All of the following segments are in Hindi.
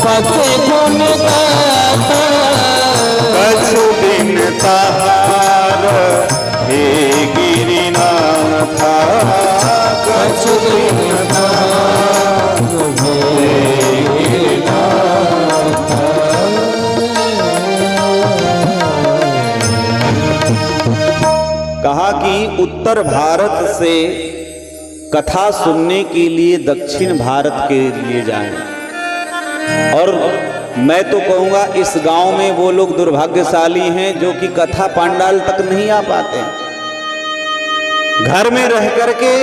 पति गुण गाता कछु दिन तार हे गिरिनाथा कछु दिन तार हे गिरिनाथ। कहा कि उत्तर भारत से कथा सुनने के लिए दक्षिण भारत के लिए जाएं। और मैं तो कहूँगा इस गांव में वो लोग दुर्भाग्यशाली हैं जो कि कथा पांडाल तक नहीं आ पाते हैं। घर में रह करके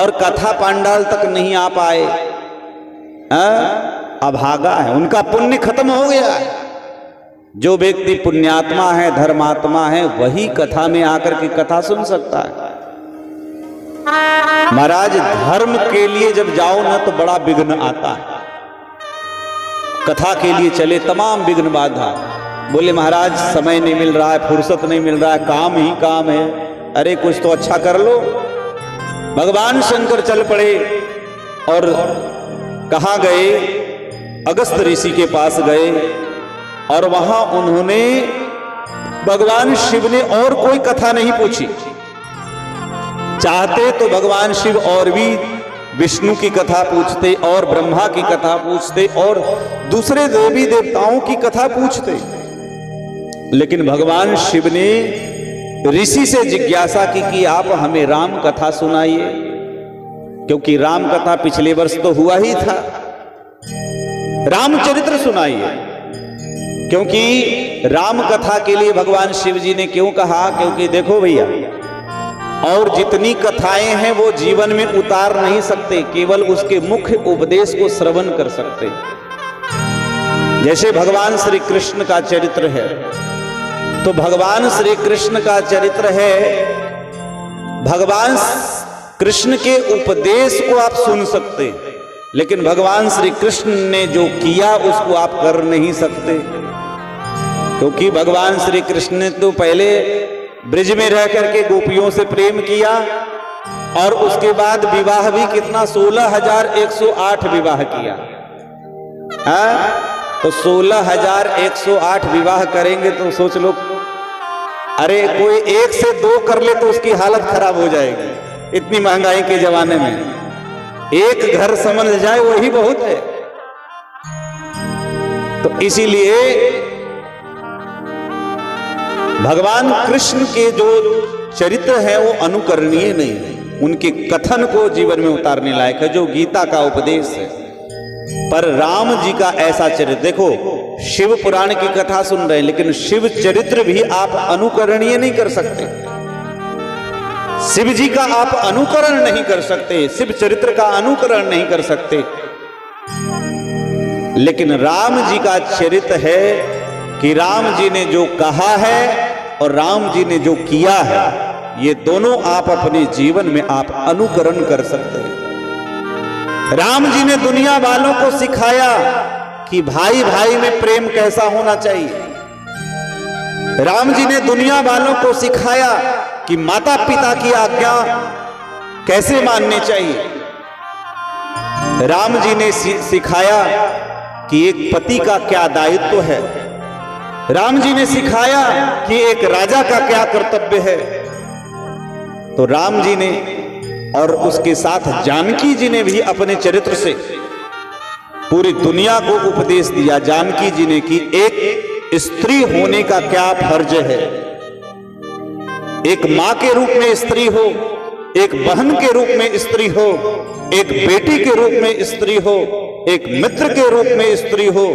और कथा पांडाल तक नहीं आ पाए, अभागा है, उनका पुण्य खत्म हो गया है। जो व्यक्ति पुण्यात्मा है, धर्मात्मा है, वही कथा में आकर के कथा सुन सकता है। महाराज धर्म के लिए जब जाओ ना तो बड़ा विघ्न आता है। कथा के लिए चले तमाम विघ्न बाधा, बोले महाराज समय नहीं मिल रहा है, फुर्सत नहीं मिल रहा है, काम ही काम है। अरे कुछ तो अच्छा कर लो। भगवान शंकर चल पड़े और कहाँ गए? अगस्त ऋषि के पास गए और वहां उन्होंने भगवान शिव ने और कोई कथा नहीं पूछी। चाहते तो भगवान शिव और भी विष्णु की कथा पूछते और ब्रह्मा की कथा पूछते और दूसरे देवी देवताओं की कथा पूछते, लेकिन भगवान शिव ने ऋषि से जिज्ञासा की कि आप हमें राम कथा सुनाइए, क्योंकि राम कथा पिछले वर्ष तो हुआ ही था। रामचरित्र सुनाइए, क्योंकि राम कथा के लिए भगवान शिव जी ने क्यों कहा? क्योंकि देखो भैया, और जितनी कथाएं हैं वो जीवन में उतार नहीं सकते, केवल उसके मुख्य उपदेश को श्रवण कर सकते। जैसे भगवान श्री कृष्ण का चरित्र है, तो भगवान श्री कृष्ण का चरित्र है, भगवान कृष्ण के उपदेश को आप सुन सकते, लेकिन भगवान श्री कृष्ण ने जो किया उसको आप कर नहीं सकते। क्योंकि भगवान श्री कृष्ण ने तो पहले ब्रिज में रह करके गोपियों से प्रेम किया और उसके बाद विवाह भी कितना 16,108 विवाह किया। तो 16,108 विवाह करेंगे तो सोच लो, अरे कोई एक से दो कर ले तो उसकी हालत खराब हो जाएगी। इतनी महंगाई के जमाने में एक घर समझ जाए वही बहुत है। तो इसीलिए भगवान कृष्ण के जो चरित्र है वो अनुकरणीय नहीं है, उनके कथन को जीवन में उतारने लायक है, जो गीता का उपदेश है। पर राम जी का ऐसा चरित्र देखो, शिव पुराण की कथा सुन रहे हैं, लेकिन शिव चरित्र भी आप अनुकरणीय नहीं कर सकते। शिव जी का आप अनुकरण नहीं कर सकते, शिव चरित्र का अनुकरण नहीं कर सकते। लेकिन राम जी का चरित्र है कि राम जी ने जो कहा है और राम जी ने जो किया है, ये दोनों आप अपने जीवन में आप अनुकरण कर सकते हैं। राम जी ने दुनिया वालों को सिखाया कि भाई भाई में प्रेम कैसा होना चाहिए। राम जी ने दुनिया वालों को सिखाया कि माता पिता की आज्ञा कैसे माननी चाहिए। राम जी ने सिखाया कि एक पति का क्या दायित्व है। राम जी ने सिखाया कि एक राजा का क्या कर्तव्य है। तो राम जी ने और उसके साथ जानकी जी ने भी अपने चरित्र से पूरी दुनिया को उपदेश दिया। जानकी जी ने कि एक स्त्री होने का क्या फर्ज है, एक मां के रूप में स्त्री हो, एक बहन के रूप में स्त्री हो, एक बेटी के रूप में स्त्री हो, एक मित्र के रूप में स्त्री हो।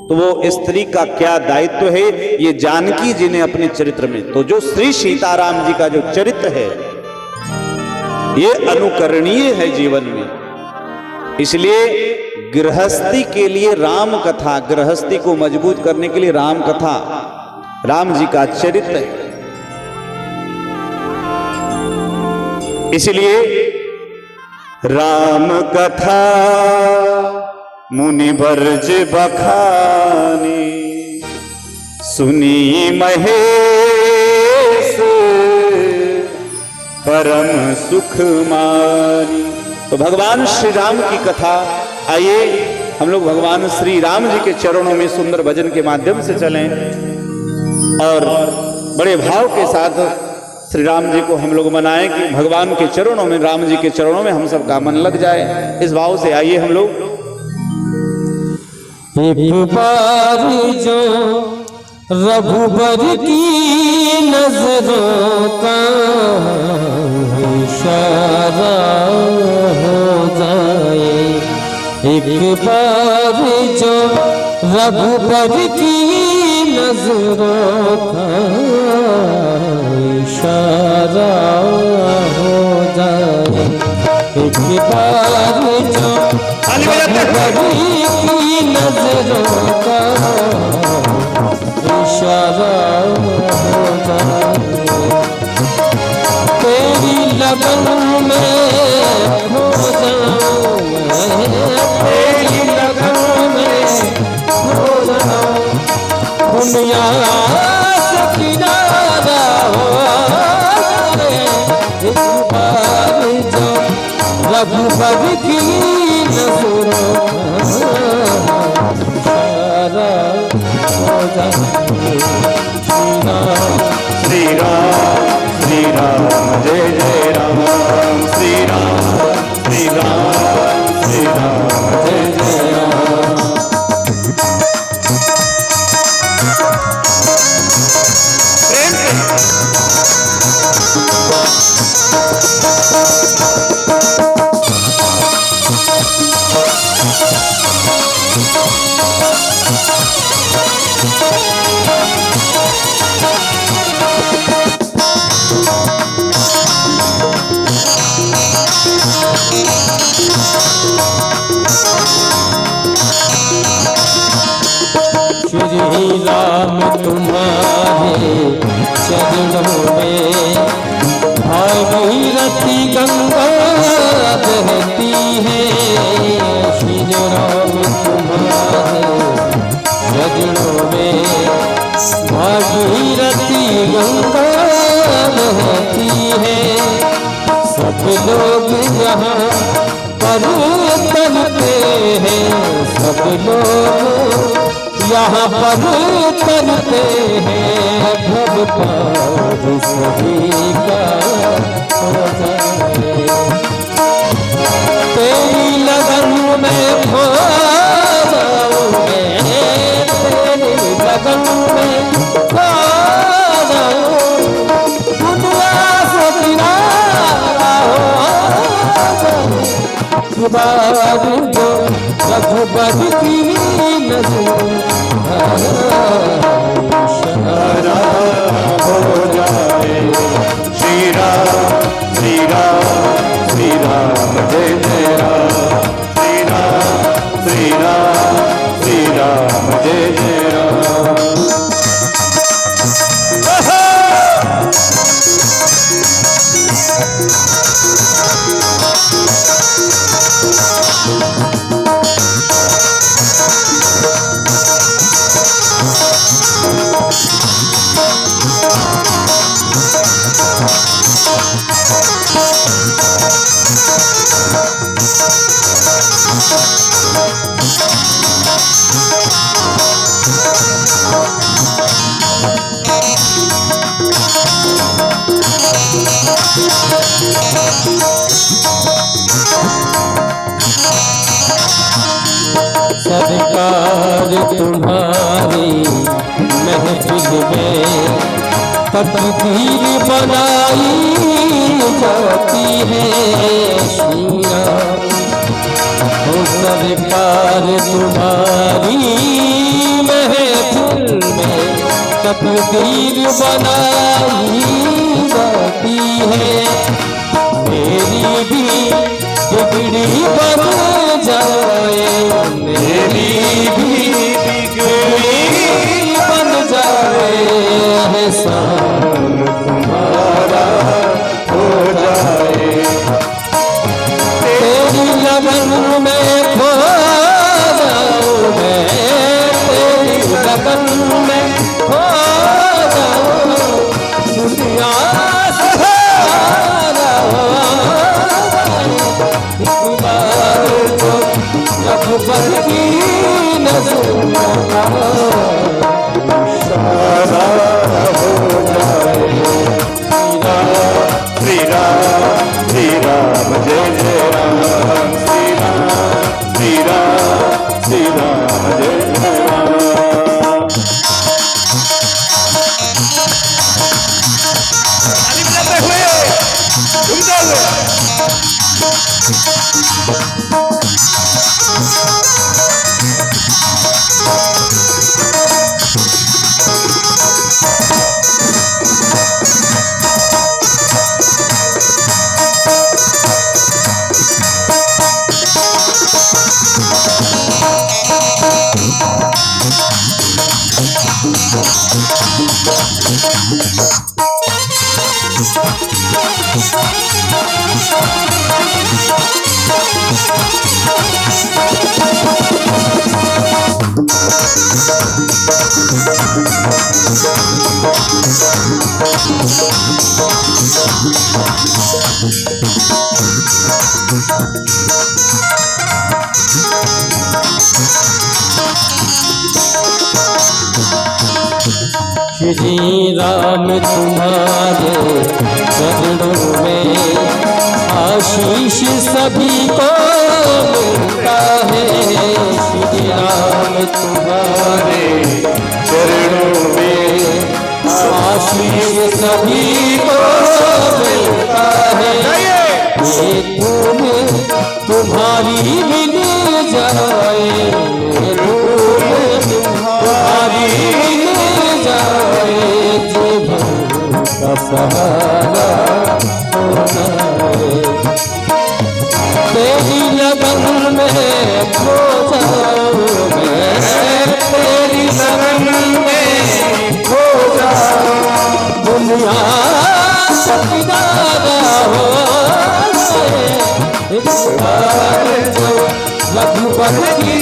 तो वो स्त्री का क्या दायित्व है, ये जानकी जी ने अपने चरित्र में। तो जो श्री सीताराम जी का जो चरित्र है ये अनुकरणीय है जीवन में। इसलिए गृहस्थी के लिए राम कथा, गृहस्थी को मजबूत करने के लिए राम कथा, राम जी का चरित्र है। इसलिए राम कथा मुनि बरज बखानी, सुनी महेश परम सुख मानी। तो भगवान श्री राम की कथा आइए हम लोग भगवान श्री राम जी के चरणों में सुंदर भजन के माध्यम से चलें और बड़े भाव के साथ श्री राम जी को हम लोग मनाएं कि भगवान के चरणों में, राम जी के चरणों में हम सबका मन लग जाए। इस भाव से आइए हम लोग। एक बार जो रघुबर की नजरों का इशारा हो जाए, एक बार जो रघुबर की नजरों का इशारा हो जाए, एक बार जो रघुबर की नजरों का इशारा हो जाए, तेरी लगन में हो जाऊं मैं, तेरी लगन में हो जाऊं, दुनिया से किनारा हो जाए, एक बार जो रघुबर की नजरों का इशारा हो जाए। श्री राम श्री राम जय जय राम, श्री राम श्री राम श्री राम जय जय राम। प्रेम श्री राम तुम्हारे चरणों में भागीरथी गंगा बहती है, श्री राम तुम्हारे चरणों में भागीरथी गंगा बहती है, सब लोग यहाँ पर तरते हैं, सब लोग यहाँ पर तरते हैं, भव पार सभी का हो जाए, तेरी लगन में खो जाऊं मैं, तेरी लगन में खो जाऊं, दुनिया से किनारा हो जाए, बार जो रघुबर की नजरों इशारा हो जाए, श्री राम श्री राम श्री राम जय जय राम, श्री राम श्री राम श्री राम जय जय राम। सरकार तुम्हारी महफिल में तकदीर बनाई जाती है, श्री राम हो सरकार तुम्हारी महफिल में तकदीर बनाई जाती है, मेरी भी बिगड़ी बन जाए, मेरी भी बिगड़ी बन जाए, एहसान तुम्हारा हो जाए, तेरी लगन में खो जाऊं मैं, तेरी लगन में खो जाऊं, दुनिया से हारा हो, एक बार जो रघुबर की श्री राम तुम्हारे चरणों में आशीष सभी को मिलता है। श्री राम तुम्हारे चरणों में आशीष सभी को मिलता है। ये तुम्हारी मिल जाए, ये तुम्हारी मिल जाए, जीवन का सहारा होना है। तेरी लगन में खो जाऊं मैं, तेरी लगन में खो जाऊं। दुनिया सकिदारा हो रघुपत की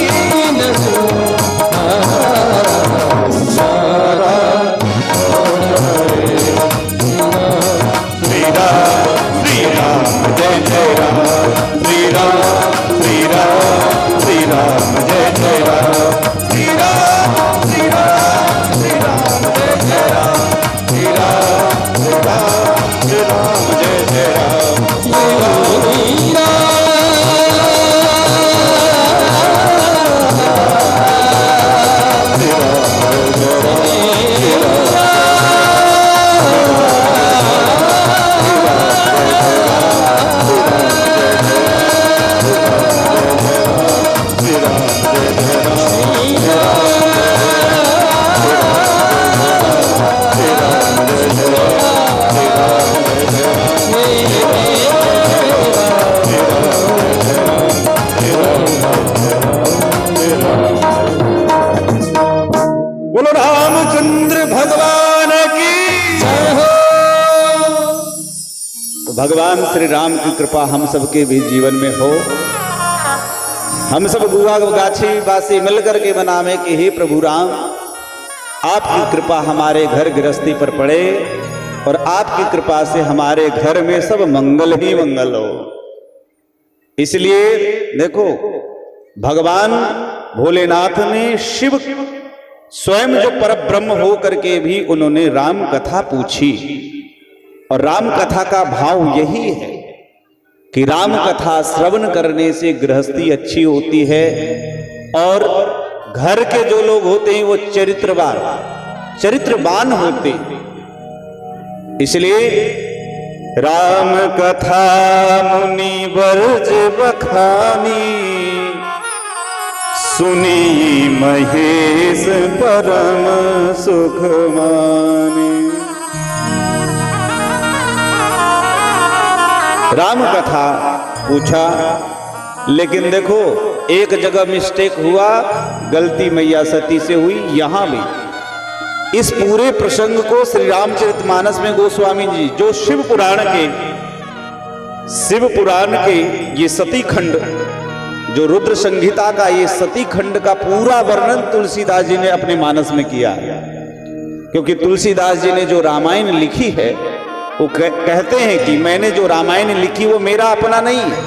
भगवान श्री राम की कृपा हम सबके भी जीवन में हो। हम सब गुआ गाछी वासी मिलकर के बनावे कि हे प्रभु राम, आपकी कृपा हमारे घर गृहस्थी पर पड़े और आपकी कृपा से हमारे घर में सब मंगल ही मंगल हो। इसलिए देखो, भगवान भोलेनाथ ने शिव स्वयं जो परब्रह्म हो करके भी उन्होंने राम कथा पूछी। और राम कथा का भाव यही है कि राम कथा श्रवण करने से गृहस्थी अच्छी होती है और घर के जो लोग होते हैं वो चरित्रवान होते हैं। इसलिए राम कथा मुनि वर्ज बखानी, सुनी महेश परम सुख मानी। राम कथा पूछा, लेकिन देखो एक जगह मिस्टेक हुआ, गलती मैया सती से हुई। यहां भी इस पूरे प्रसंग को श्री रामचरितमानस में गोस्वामी जी जो शिव पुराण के ये सती खंड, जो रुद्र संहिता का ये सती खंड का पूरा वर्णन तुलसीदास जी ने अपने मानस में किया। क्योंकि तुलसीदास जी ने जो रामायण लिखी है वो कहते हैं कि मैंने जो रामायण लिखी वो मेरा अपना नहीं है,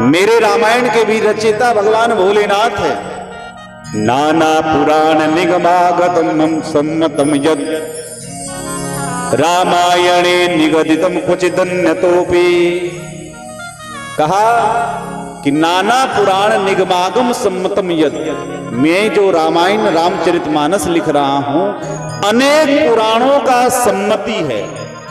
मेरे रामायण के भी रचयिता भगवान भोलेनाथ है। नाना पुराण निगमागतम सम्मतम यद रामायणे निगदितम क्वचिदन्यतोपि। कहा कि नाना पुराण निगमागम सम्मतम यद, मैं जो रामायण रामचरितमानस लिख रहा हूं अनेक पुराणों का सम्मति है,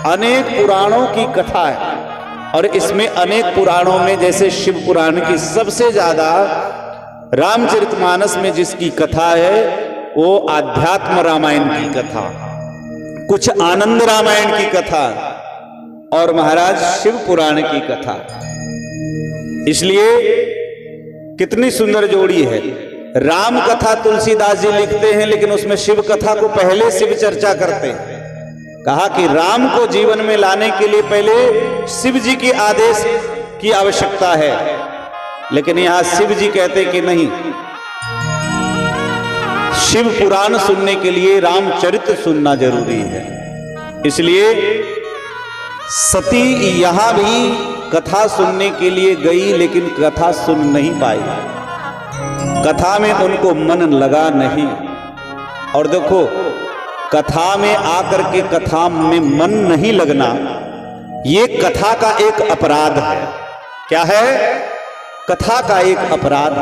अनेक पुराणों की कथा है। और इसमें अनेक पुराणों में जैसे शिव पुराण की सबसे ज्यादा, रामचरितमानस में जिसकी कथा है वो आध्यात्म रामायण की कथा, कुछ आनंद रामायण की कथा और महाराज शिव पुराण की कथा। इसलिए कितनी सुंदर जोड़ी है। राम कथा तुलसीदास जी लिखते हैं, लेकिन उसमें शिव कथा को पहले शिव चर्चा करते हैं। कहा कि राम को जीवन में लाने के लिए पहले शिव जी के आदेश की आवश्यकता है, लेकिन यहां शिव जी कहते कि नहीं, शिव पुराण सुनने के लिए रामचरित्र सुनना जरूरी है। इसलिए सती यहां भी कथा सुनने के लिए गई, लेकिन कथा सुन नहीं पाई, कथा में उनको मन लगा नहीं। और देखो, कथा में आकर के कथा में मन नहीं लगना, ये कथा का एक अपराध है। क्या है? कथा का एक अपराध।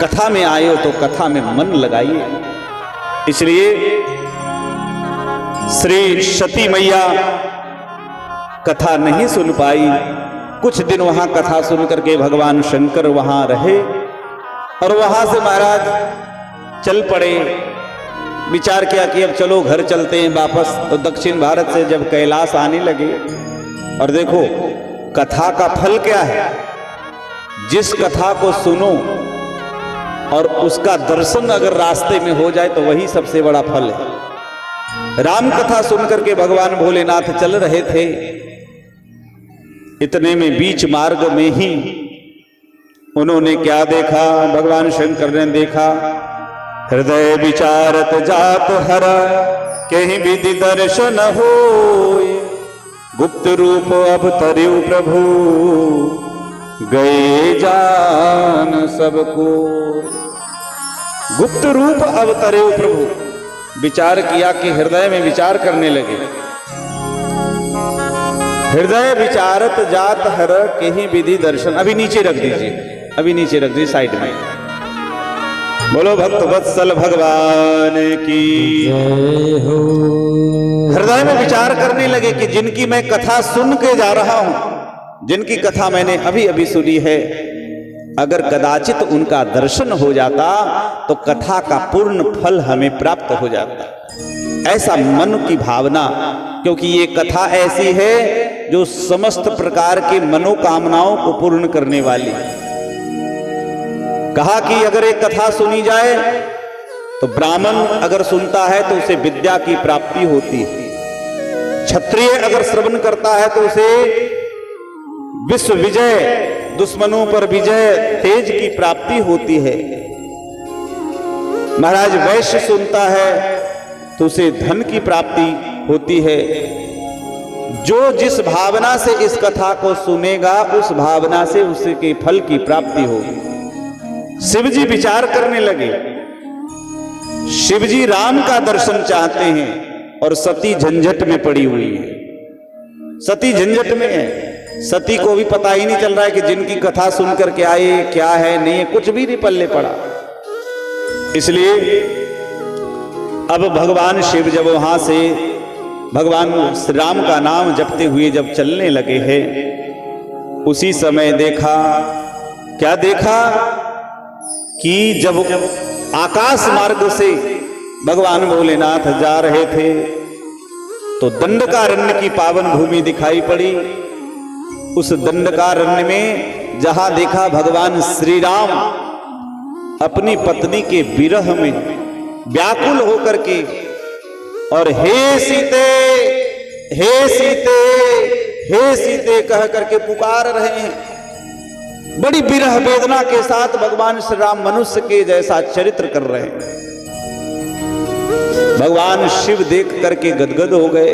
कथा में आए हो तो कथा में मन लगाइए। इसलिए श्री सती मैया कथा नहीं सुन पाई। कुछ दिन वहां कथा सुन करके भगवान शंकर वहां रहे और वहां से महाराज चल पड़े। विचार किया कि अब चलो घर चलते हैं वापस। तो दक्षिण भारत से जब कैलाश आने लगे, और देखो कथा का फल क्या है, जिस कथा को सुनो और उसका दर्शन अगर रास्ते में हो जाए तो वही सबसे बड़ा फल है। राम कथा सुनकर के भगवान भोलेनाथ चल रहे थे। इतने में बीच मार्ग में ही उन्होंने क्या देखा, भगवान शंकर ने देखा, हृदय विचारत जात हर कहीं विधि दर्शन होय, गुप्त रूप अवतर्यु प्रभु गए जान सबको। गुप्त रूप अवतर्यु प्रभु, विचार किया कि हृदय में विचार करने लगे। हृदय विचारत जात हर कहीं विधि दर्शन। अभी नीचे रख दीजिए, अभी नीचे रख दीजिए साइड में। बोलो भक्त वत्सल भगवान की जय हो। हृदय में विचार करने लगे कि जिनकी मैं कथा सुन के जा रहा हूं, जिनकी कथा मैंने अभी अभी सुनी है, अगर कदाचित उनका दर्शन हो जाता तो कथा का पूर्ण फल हमें प्राप्त हो जाता। ऐसा मन की भावना, क्योंकि ये कथा ऐसी है जो समस्त प्रकार के मनोकामनाओं को पूर्ण करने वाली। कहा कि अगर एक कथा सुनी जाए तो ब्राह्मण अगर सुनता है तो उसे विद्या की प्राप्ति होती है, क्षत्रिय अगर श्रवण करता है तो उसे विश्व विजय, दुश्मनों पर विजय, तेज की प्राप्ति होती है। महाराज वैश्य सुनता है तो उसे धन की प्राप्ति होती है। जो जिस भावना से इस कथा को सुनेगा उस भावना से उसके फल की प्राप्ति होगी। शिवजी विचार करने लगे। शिवजी राम का दर्शन चाहते हैं और सती झंझट में पड़ी हुई है। सती झंझट में है। सती को भी पता ही नहीं चल रहा है कि जिनकी कथा सुनकर के आए क्या है नहीं है, कुछ भी नहीं पल्ले पड़ा। इसलिए अब भगवान शिव जब वहां से भगवान श्री राम का नाम जपते हुए जब चलने लगे हैं, उसी समय देखा, क्या देखा कि जब आकाश मार्ग से भगवान भोलेनाथ जा रहे थे तो दंडकारण्य की पावन भूमि दिखाई पड़ी। उस दंडकारण्य में जहां देखा भगवान श्री राम अपनी पत्नी के विरह में व्याकुल होकर के और हे सीते, हे सीते, हे सीते कह करके पुकार रहे हैं। बड़ी विरह वेदना के साथ भगवान श्री राम मनुष्य के जैसा चरित्र कर रहे हैं। भगवान शिव देख करके गदगद हो गए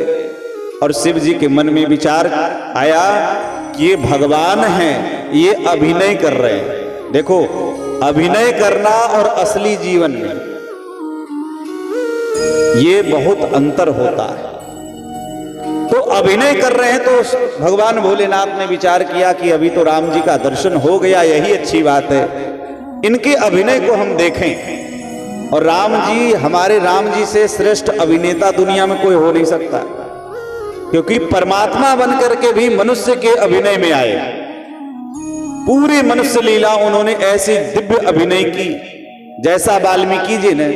और शिव जी के मन में विचार आया कि ये भगवान हैं, ये अभिनय कर रहे हैं। देखो, अभिनय करना और असली जीवन में ये बहुत अंतर होता है। तो अभिनय कर रहे हैं तो भगवान भोलेनाथ ने विचार किया कि अभी तो राम जी का दर्शन हो गया, यही अच्छी बात है, इनके अभिनय को हम देखें। और राम जी, हमारे राम जी से श्रेष्ठ अभिनेता दुनिया में कोई हो नहीं सकता, क्योंकि परमात्मा बनकर के भी मनुष्य के अभिनय में आए। पूरे मनुष्य लीला उन्होंने ऐसी दिव्य अभिनय की जैसा वाल्मीकि जी ने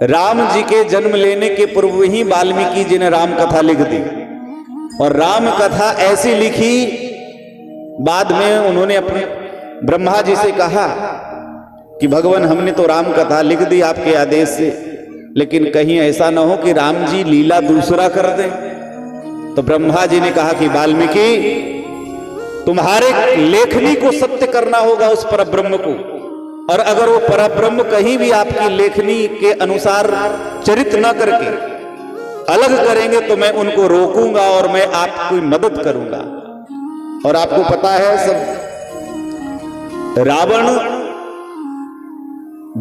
राम जी के जन्म लेने के पूर्व ही वाल्मीकि जी ने राम कथा लिख दी। और राम कथा ऐसी लिखी, बाद में उन्होंने अपने ब्रह्मा जी से कहा कि भगवान हमने तो राम कथा लिख दी आपके आदेश से, लेकिन कहीं ऐसा ना हो कि राम जी लीला दूसरा कर दें। तो ब्रह्मा जी ने कहा कि वाल्मीकि, तुम्हारे लेखनी को सत्य करना होगा उस परब्रह्म को, और अगर वो परब्रह्म कहीं भी आपकी लेखनी के अनुसार चरित न करके अलग करेंगे तो मैं उनको रोकूंगा और मैं आपकी मदद करूंगा। और आपको पता है सब, रावण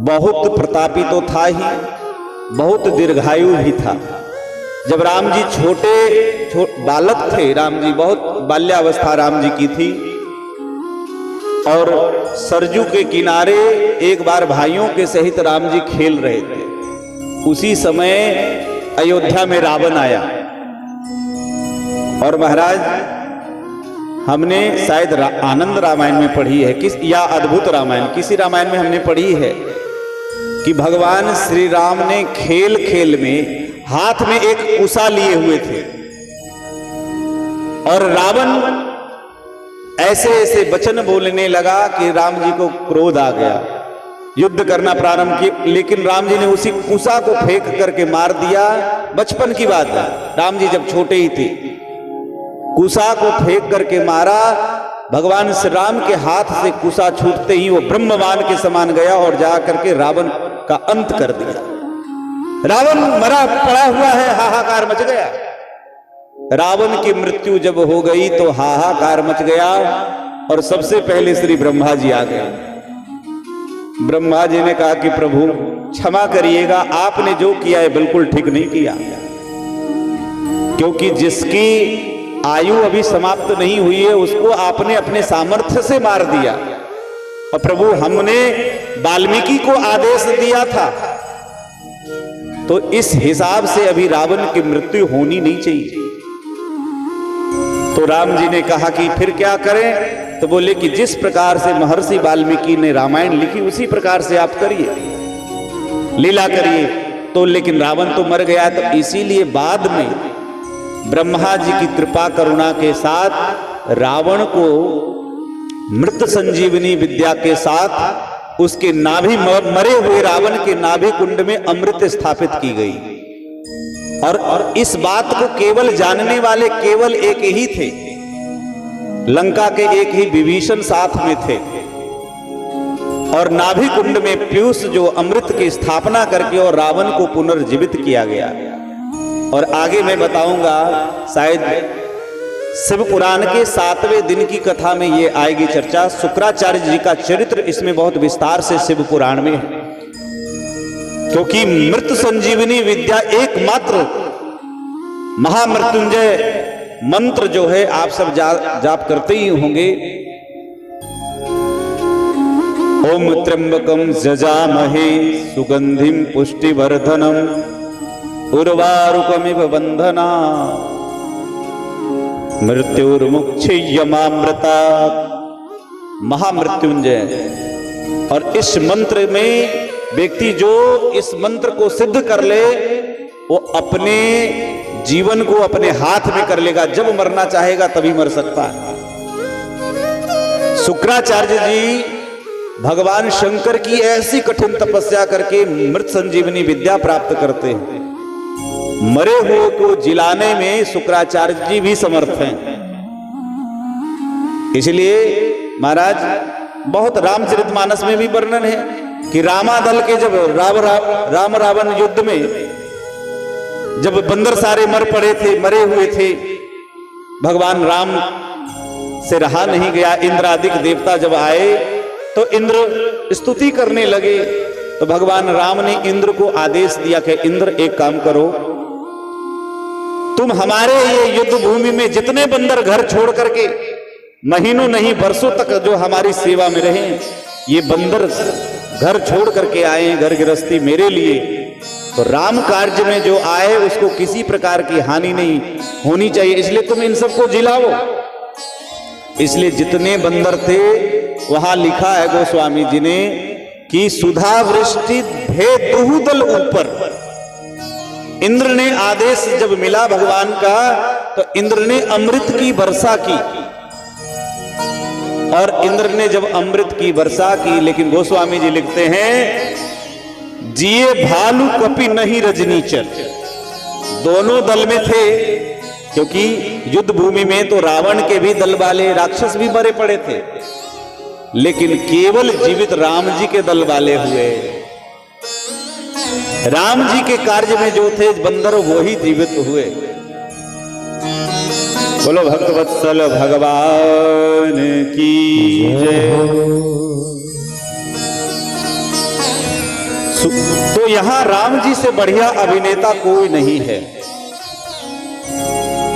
बहुत प्रतापी तो था ही, बहुत दीर्घायु भी था। जब राम जी छोटे बालक थे, राम जी बहुत बाल्यावस्था राम जी की थी, और सरजू के किनारे एक बार भाइयों के सहित राम जी खेल रहे थे। उसी समय अयोध्या में रावण आया। और महाराज, हमने शायद आनंद रामायण में पढ़ी है या अद्भुत रामायण, किसी रामायण में हमने पढ़ी है कि भगवान श्री राम ने खेल खेल में हाथ में एक कुसा लिए हुए थे, और रावण ऐसे ऐसे वचन बोलने लगा कि राम जी को क्रोध आ गया, युद्ध करना प्रारंभ किया। लेकिन राम जी ने उसी कुसा को फेंक करके मार दिया। बचपन की बात है, राम जी जब छोटे ही थे, कुसा को फेंक करके मारा। भगवान श्री राम के हाथ से कुसा छूटते ही वो ब्रह्मवान के समान गया और जा करके रावण का अंत कर दिया। रावण मरा पड़ा हुआ है, हाहाकार मच गया। रावण की मृत्यु जब हो गई तो हाहाकार मच गया, और सबसे पहले श्री ब्रह्मा जी आ गए। ब्रह्मा जी ने कहा कि प्रभु क्षमा करिएगा, आपने जो किया है बिल्कुल ठीक नहीं किया, क्योंकि जिसकी आयु अभी समाप्त नहीं हुई है उसको आपने अपने सामर्थ्य से मार दिया। और प्रभु, हमने वाल्मीकि को आदेश दिया था, तो इस हिसाब से अभी रावण की मृत्यु होनी नहीं चाहिए। तो राम जी ने कहा कि फिर क्या करें? तो बोले कि जिस प्रकार से महर्षि वाल्मीकि ने रामायण लिखी उसी प्रकार से आप करिए, लीला करिए। तो लेकिन रावण तो मर गया, तो इसीलिए बाद में ब्रह्मा जी की कृपा करुणा के साथ रावण को मृत संजीवनी विद्या के साथ उसके नाभि, मरे हुए रावण के नाभि कुंड में अमृत स्थापित की गई। और इस बात को केवल जानने वाले केवल एक ही थे, लंका के एक ही विभीषण साथ में थे। और नाभि कुंड में पीयूष जो अमृत की स्थापना करके और रावण को पुनर्जीवित किया गया। और आगे मैं बताऊंगा, शायद शिव पुराण के 7वें दिन की कथा में ये आएगी चर्चा। शुक्राचार्य जी का चरित्र इसमें बहुत विस्तार से शिव पुराण में है, क्योंकि मृत संजीवनी विद्या एकमात्र महामृत्युंजय मंत्र जो है, आप सब जाप करते ही होंगे। ओम त्र्यंबकम जजामहे सुगंधिम पुष्टिवर्धनम उर्वारुकमिव बंधना मृत्युर्मुक्षयमामृता। महामृत्युंजय। और इस मंत्र में व्यक्ति जो इस मंत्र को सिद्ध कर ले, वो अपने जीवन को अपने हाथ में कर लेगा। जब मरना चाहेगा तभी मर सकता है। शुक्राचार्य जी भगवान शंकर की ऐसी कठिन तपस्या करके मृत संजीवनी विद्या प्राप्त करते हैं। मरे हुए को जिलाने में शुक्राचार्य जी भी समर्थ हैं। इसलिए महाराज, बहुत रामचरितमानस में भी वर्णन है कि रामादल के जब राम रावण युद्ध में जब बंदर सारे मर पड़े थे, मरे हुए थे, भगवान राम से रहा नहीं गया। इंद्रादिक देवता जब आए तो इंद्र स्तुति करने लगे, तो भगवान राम ने इंद्र को आदेश दिया कि इंद्र एक काम करो, तुम हमारे ये युद्ध भूमि में जितने बंदर घर छोड़ करके महीनों नहीं वर्षों तक जो हमारी सेवा में रहे, ये बंदर घर छोड़ करके आए घर गृहस्थी मेरे लिए, तो राम कार्य में जो आए उसको किसी प्रकार की हानि नहीं होनी चाहिए, इसलिए तुम इन सबको जिलाओ। इसलिए जितने बंदर थे, वहां लिखा है गोस्वामी जी ने कि सुधा वृष्टि भेदुहु दल ऊपर। इंद्र ने आदेश जब मिला भगवान का, तो इंद्र ने अमृत की वर्षा की। और इंद्र ने जब अमृत की वर्षा की, लेकिन गोस्वामी जी लिखते हैं जिए भालू कपि नहीं रजनीचर। दोनों दल में थे, क्योंकि युद्ध भूमि में तो रावण के भी दल वाले राक्षस भी मरे पड़े थे, लेकिन केवल जीवित राम जी के दल वाले हुए। राम जी के कार्य में जो थे बंदर, वो ही जीवित हुए। बोलो भक्तवत्सल भगवान की जय। तो यहां राम जी से बढ़िया अभिनेता कोई नहीं है।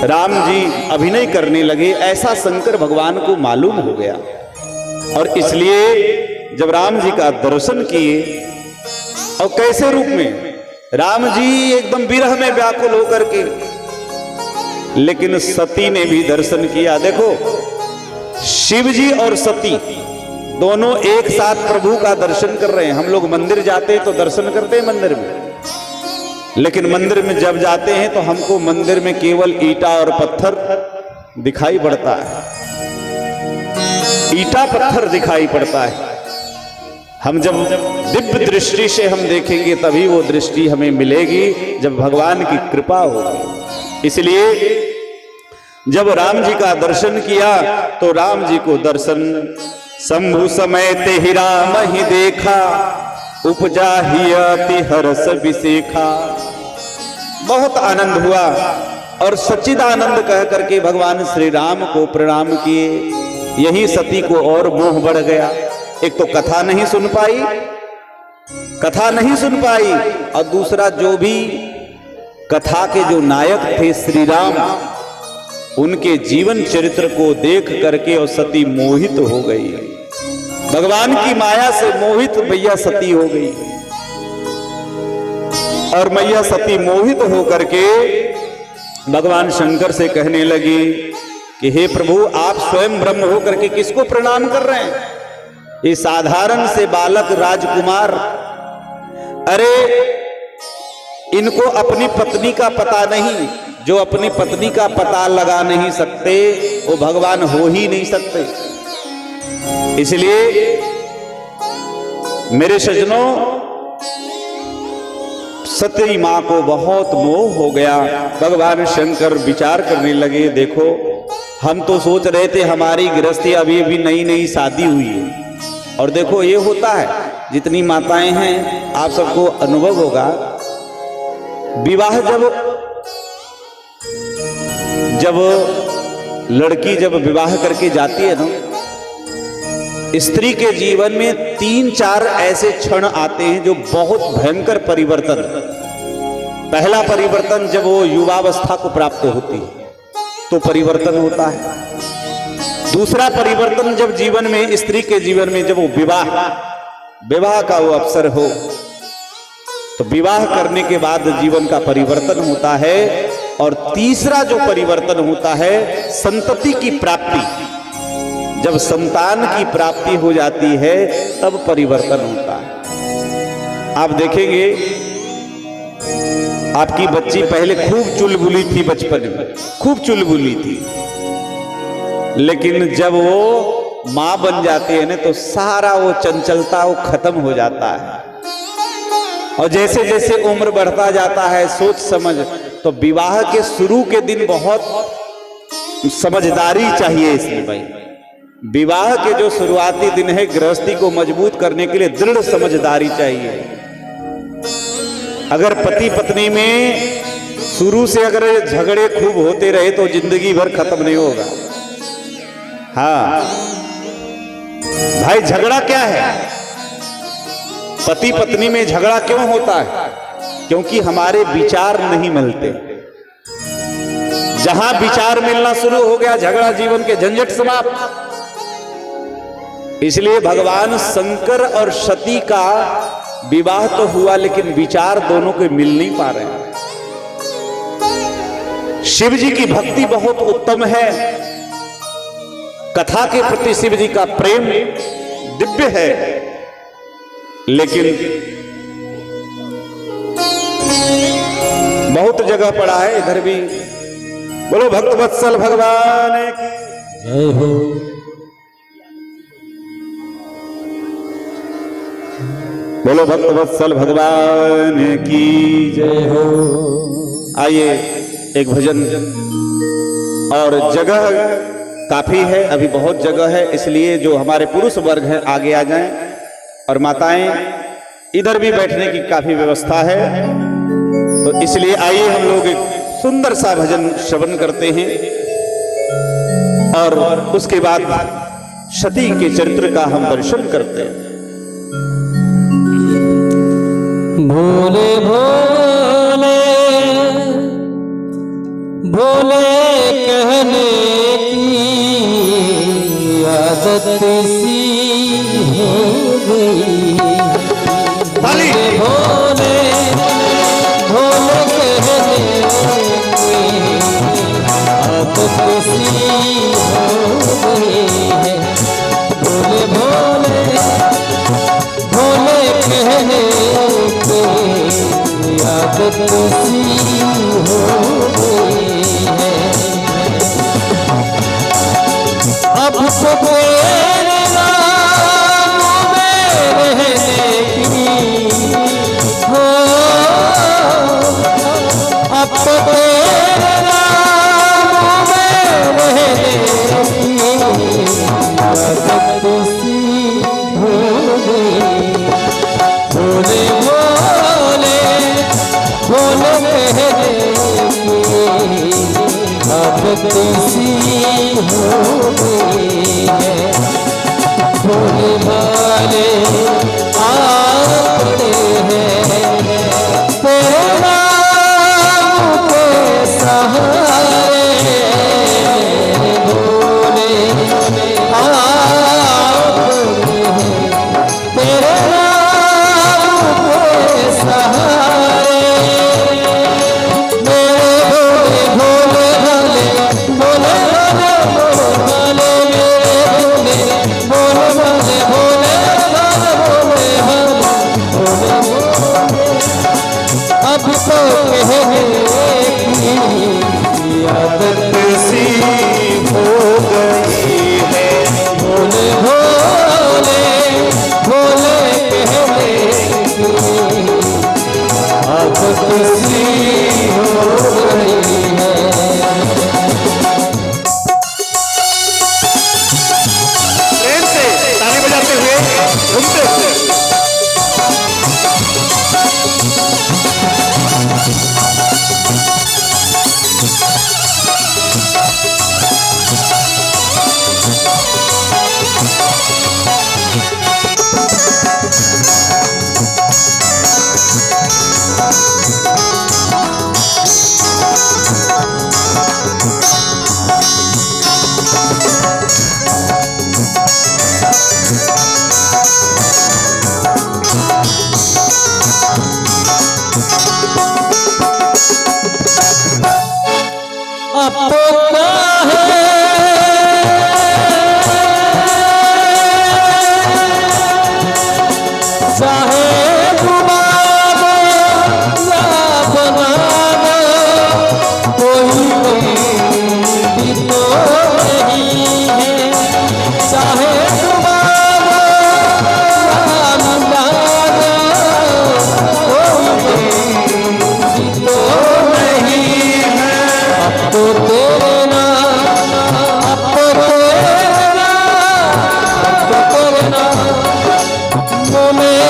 राम जी अभिनय करने लगे, ऐसा शंकर भगवान को मालूम हो गया, और इसलिए जब राम जी का दर्शन किए, और कैसे रूप में, राम जी एकदम विरह में व्याकुल होकर के, लेकिन सती ने भी दर्शन किया। देखो, शिव जी और सती दोनों एक साथ प्रभु का दर्शन कर रहे हैं। हम लोग मंदिर जाते हैं तो दर्शन करते हैं मंदिर में, लेकिन मंदिर में जब जाते हैं तो हमको मंदिर में केवल ईटा और पत्थर दिखाई पड़ता है, ईटा पत्थर दिखाई पड़ता है। हम जब दिव्य दृष्टि से हम देखेंगे तभी वो दृष्टि हमें मिलेगी, जब भगवान की कृपा होगी। इसलिए जब राम जी का दर्शन किया तो राम जी को दर्शन शंभु समय ते ही राम ही देखा, उपजा ही अति हर्ष विशेखा। बहुत आनंद हुआ, और सच्चिदानंद कह करके भगवान श्री राम को प्रणाम किए। यही सती को और मोह बढ़ गया। एक तो कथा नहीं सुन पाई, और दूसरा जो भी कथा के जो नायक थे श्री राम, उनके जीवन चरित्र को देख करके और सती मोहित हो गई। भगवान की माया से मोहित मैया सती हो गई, और मैया सती मोहित होकर के भगवान शंकर से कहने लगी कि हे प्रभु, आप स्वयं ब्रह्म होकर के किसको प्रणाम कर रहे हैं? ये साधारण से बालक राजकुमार, अरे इनको अपनी पत्नी का पता नहीं। जो अपनी पत्नी का पता लगा नहीं सकते वो भगवान हो ही नहीं सकते। इसलिए मेरे सज्जनों, सती मां को बहुत मोह हो गया। भगवान शंकर विचार करने लगे, देखो हम तो सोच रहे थे हमारी गृहस्थी अभी अभी नई नई शादी हुई है, और देखो ये होता है, जितनी माताएं हैं आप सबको अनुभव होगा, विवाह जब लड़की जब विवाह करके जाती है ना, स्त्री के जीवन में 3-4 ऐसे क्षण आते हैं जो बहुत भयंकर परिवर्तन। पहला परिवर्तन जब वो युवावस्था को प्राप्त होती है तो परिवर्तन होता है। दूसरा परिवर्तन जब जीवन में, स्त्री के जीवन में जब वो विवाह का वो अवसर हो, तो विवाह करने के बाद जीवन का परिवर्तन होता है। और तीसरा जो परिवर्तन होता है, संतति की प्राप्ति। जब संतान की प्राप्ति हो जाती है तब परिवर्तन होता है। आप देखेंगे, आपकी बच्ची पहले खूब चुलबुली थी, बचपन में खूब चुलबुली थी, लेकिन जब वो मां बन जाती है ना तो सारा वो चंचलता वो खत्म हो जाता है। और जैसे जैसे उम्र बढ़ता जाता है, सोच समझ, तो विवाह के शुरू के दिन बहुत समझदारी चाहिए इसमें भाई। विवाह के जो शुरुआती दिन है, गृहस्थी को मजबूत करने के लिए दृढ़ समझदारी चाहिए। अगर पति पत्नी में शुरू से अगर झगड़े खूब होते रहे तो जिंदगी भर खत्म नहीं होगा। हाँ भाई, झगड़ा क्या है? पति पत्नी में झगड़ा क्यों होता है? क्योंकि हमारे विचार नहीं मिलते। जहां विचार मिलना शुरू हो गया, झगड़ा, जीवन के झंझट समाप्त। इसलिए भगवान शंकर और सती का विवाह तो हुआ, लेकिन विचार दोनों के मिल नहीं पा रहे हैं। शिव जी की भक्ति बहुत उत्तम है, कथा के प्रति शिव जी का प्रेम दिव्य है, लेकिन बहुत जगह पड़ा है इधर भी। बोलो भक्तवत्सल भगवान की जय हो। बोलो भक्तवत्सल भगवान की जय हो। आइए एक भजन, और जगह काफी है, अभी बहुत जगह है, इसलिए जो हमारे पुरुष वर्ग हैं आगे आ जाएं, और माताएं इधर भी बैठने की काफी व्यवस्था है। तो इसलिए आइए हम लोग एक सुंदर सा भजन श्रवण करते हैं, और उसके बाद सती के चरित्र का हम दर्शन करते हैं। भोले भोले भोले कहने की आदत सी हो गई। भोले भोले भोले कहने की आदत सी हो गई है। भोले भोले भोले कहने की आदत सी हो गई है। अब तो तेरे नाम में रहने की हो, अब तो तेरे नाम में रहने की आदत सी हो गई। भोले भोले भोले कहने की आदत सी हो गई है। भोले भाले आते हैं तेरे नाम के सहारे। भोले आते हैं तेरे नाम के सहारे। मेरे भोले भोले भोले भोले भोले भोले भोले भोले भोले भोले अब तो कहने की आदत सी हो गई है। भोले भोले भोले कहने की आदत सी हो गई है। प्रेम से ताली बजाते हुए घूमते हुए अब तो क्या है चाहे डुबा दो या बना दो, कोई भी तो नहीं है। चाहे डुबा दो या मिटा दो, कोई भी तो नहीं है। अब तो तेरे नाम, अब तो तेरे नाम, अब तो तेरे नाम में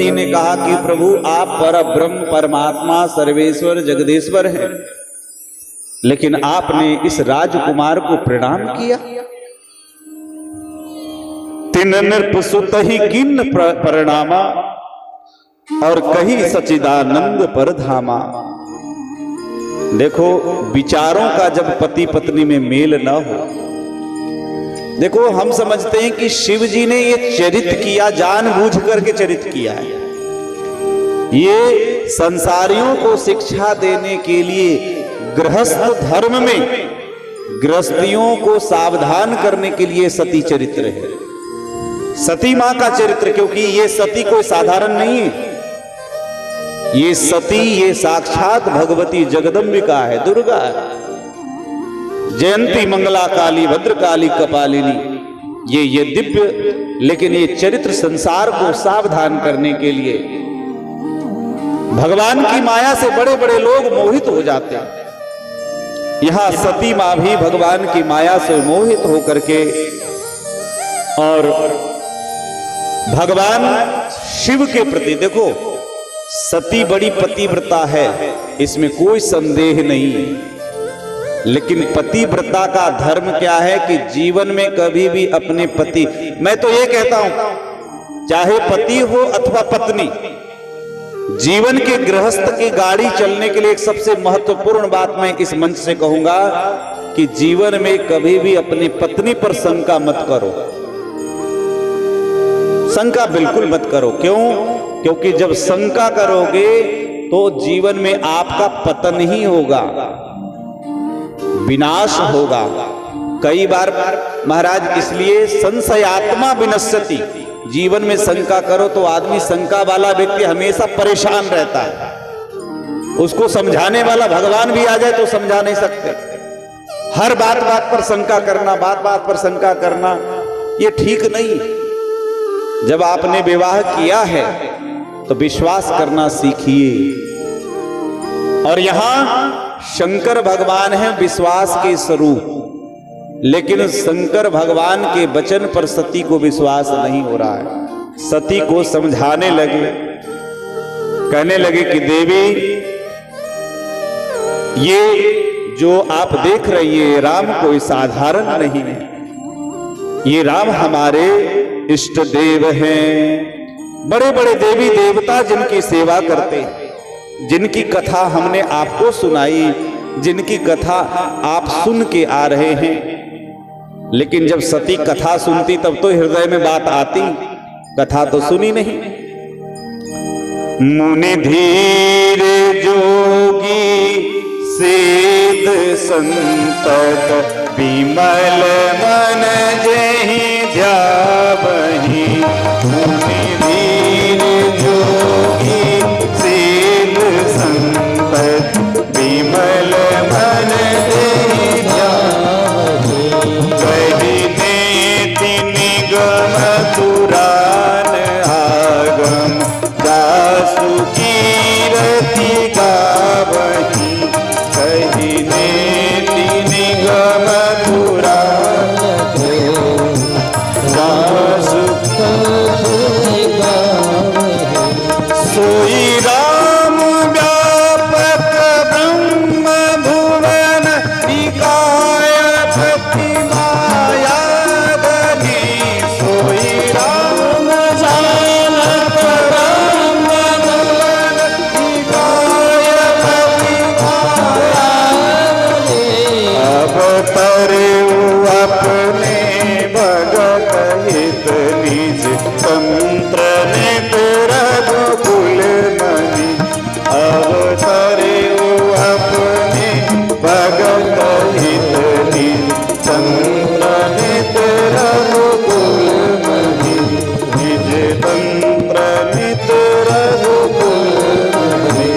सती ने कहा कि प्रभु आप परब्रह्म परमात्मा सर्वेश्वर जगदीश्वर हैं, लेकिन आपने इस राजकुमार को प्रणाम किया। तिन नृपसुत ही किन्न प्रणामा और कही सचिदानंद पर धामा। देखो, विचारों का जब पति पत्नी में मेल न हो, देखो हम समझते हैं कि शिव जी ने ये चरित किया, जानबूझ करके चरित किया है। ये संसारियों को शिक्षा देने के लिए गृहस्थ धर्म में गृहस्थियों को सावधान करने के लिए सती चरित्र है, सती मां का चरित्र। क्योंकि ये सती कोई साधारण नहीं है, ये सती ये साक्षात भगवती जगदम्बिका है, दुर्गा है। जयंती मंगला काली भद्रकाली कपालिनी, ये दिव्य, लेकिन ये चरित्र संसार को सावधान करने के लिए। भगवान की माया से बड़े बड़े लोग मोहित हो जाते हैं। यहां सती मां भी भगवान की माया से मोहित होकर के और भगवान शिव के प्रति, देखो सती बड़ी पतिव्रता है, इसमें कोई संदेह नहीं है। लेकिन पतिव्रता का धर्म क्या है कि जीवन में कभी भी अपने पति, मैं तो ये कहता हूं चाहे पति हो अथवा पत्नी, जीवन के गृहस्थ की गाड़ी चलने के लिए एक सबसे महत्वपूर्ण बात मैं इस मंच से कहूंगा कि जीवन में कभी भी अपनी पत्नी पर शंका मत करो, शंका बिल्कुल मत करो। क्यों? क्योंकि जब शंका करोगे तो जीवन में आपका पतन ही होगा, विनाश होगा। कई बार महाराज इसलिए संशयात्मा विनश्यति, जीवन में शंका करो तो आदमी, शंका वाला व्यक्ति हमेशा परेशान रहता है। उसको समझाने वाला भगवान भी आ जाए तो समझा नहीं सकते। हर बात बात पर शंका करना, बात बात पर शंका करना, ये ठीक नहीं। जब आपने विवाह किया है तो विश्वास करना सीखिए। और यहां शंकर भगवान है विश्वास के स्वरूप, लेकिन शंकर भगवान के वचन पर सती को विश्वास नहीं हो रहा है। सती को समझाने लगे, कहने लगे कि देवी, ये जो आप देख रही है राम कोई साधारण नहीं है, ये राम हमारे इष्ट देव हैं, बड़े बड़े देवी देवता जिनकी सेवा करते हैं, जिनकी कथा हमने आपको सुनाई, जिनकी कथा आप सुन के आ रहे हैं। लेकिन जब सती कथा सुनती तब तो हृदय में बात आती, कथा तो सुनी नहीं। मुनि धीर जोगी सेद संतत विमल मन जहि ध्यावहि। मुनि धीर जोगी सेद संतत विमल मन जहि ध्यावहि। कहिने तिनि गम पुराण आगम दासु कीरति गावहि। कहिने तिनि गम पुराण दासु कीरति गावहि। सोई राम व्यापक ब्रह्म भुवन निकाय पति माया गति। सोई राम जानत ब्रह्म भुवन निकाय पति माया गति। अवतर अपने भगत हित निज तंत्र नित रघुकुल मणि। अवतर अपने भगत हित निज तंत्र नित रघुकुल मणि। निज तंत्र नित रघुकुल मणि।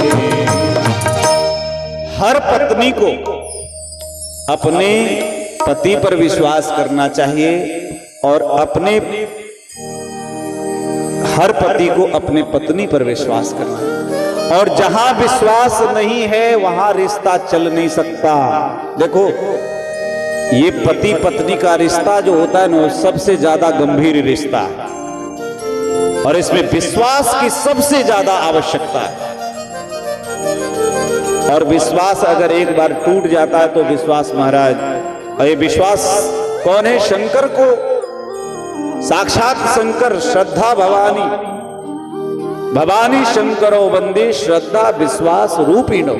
हर पत्नी को अपने पति पर विश्वास करना चाहिए और हर पति को अपने पत्नी पर विश्वास करना। और जहां विश्वास नहीं है वहां रिश्ता चल नहीं सकता। देखो, ये पति पत्नी का रिश्ता जो होता है ना, सबसे ज्यादा गंभीर रिश्ता है। और इसमें विश्वास की सबसे ज्यादा आवश्यकता है। और विश्वास अगर एक बार टूट जाता है तो विश्वास महाराज, और ये विश्वास कौन है? शंकर को, साक्षात शंकर, श्रद्धा भवानी, भवानी शंकरो वंदे श्रद्धा विश्वास रूपिणो।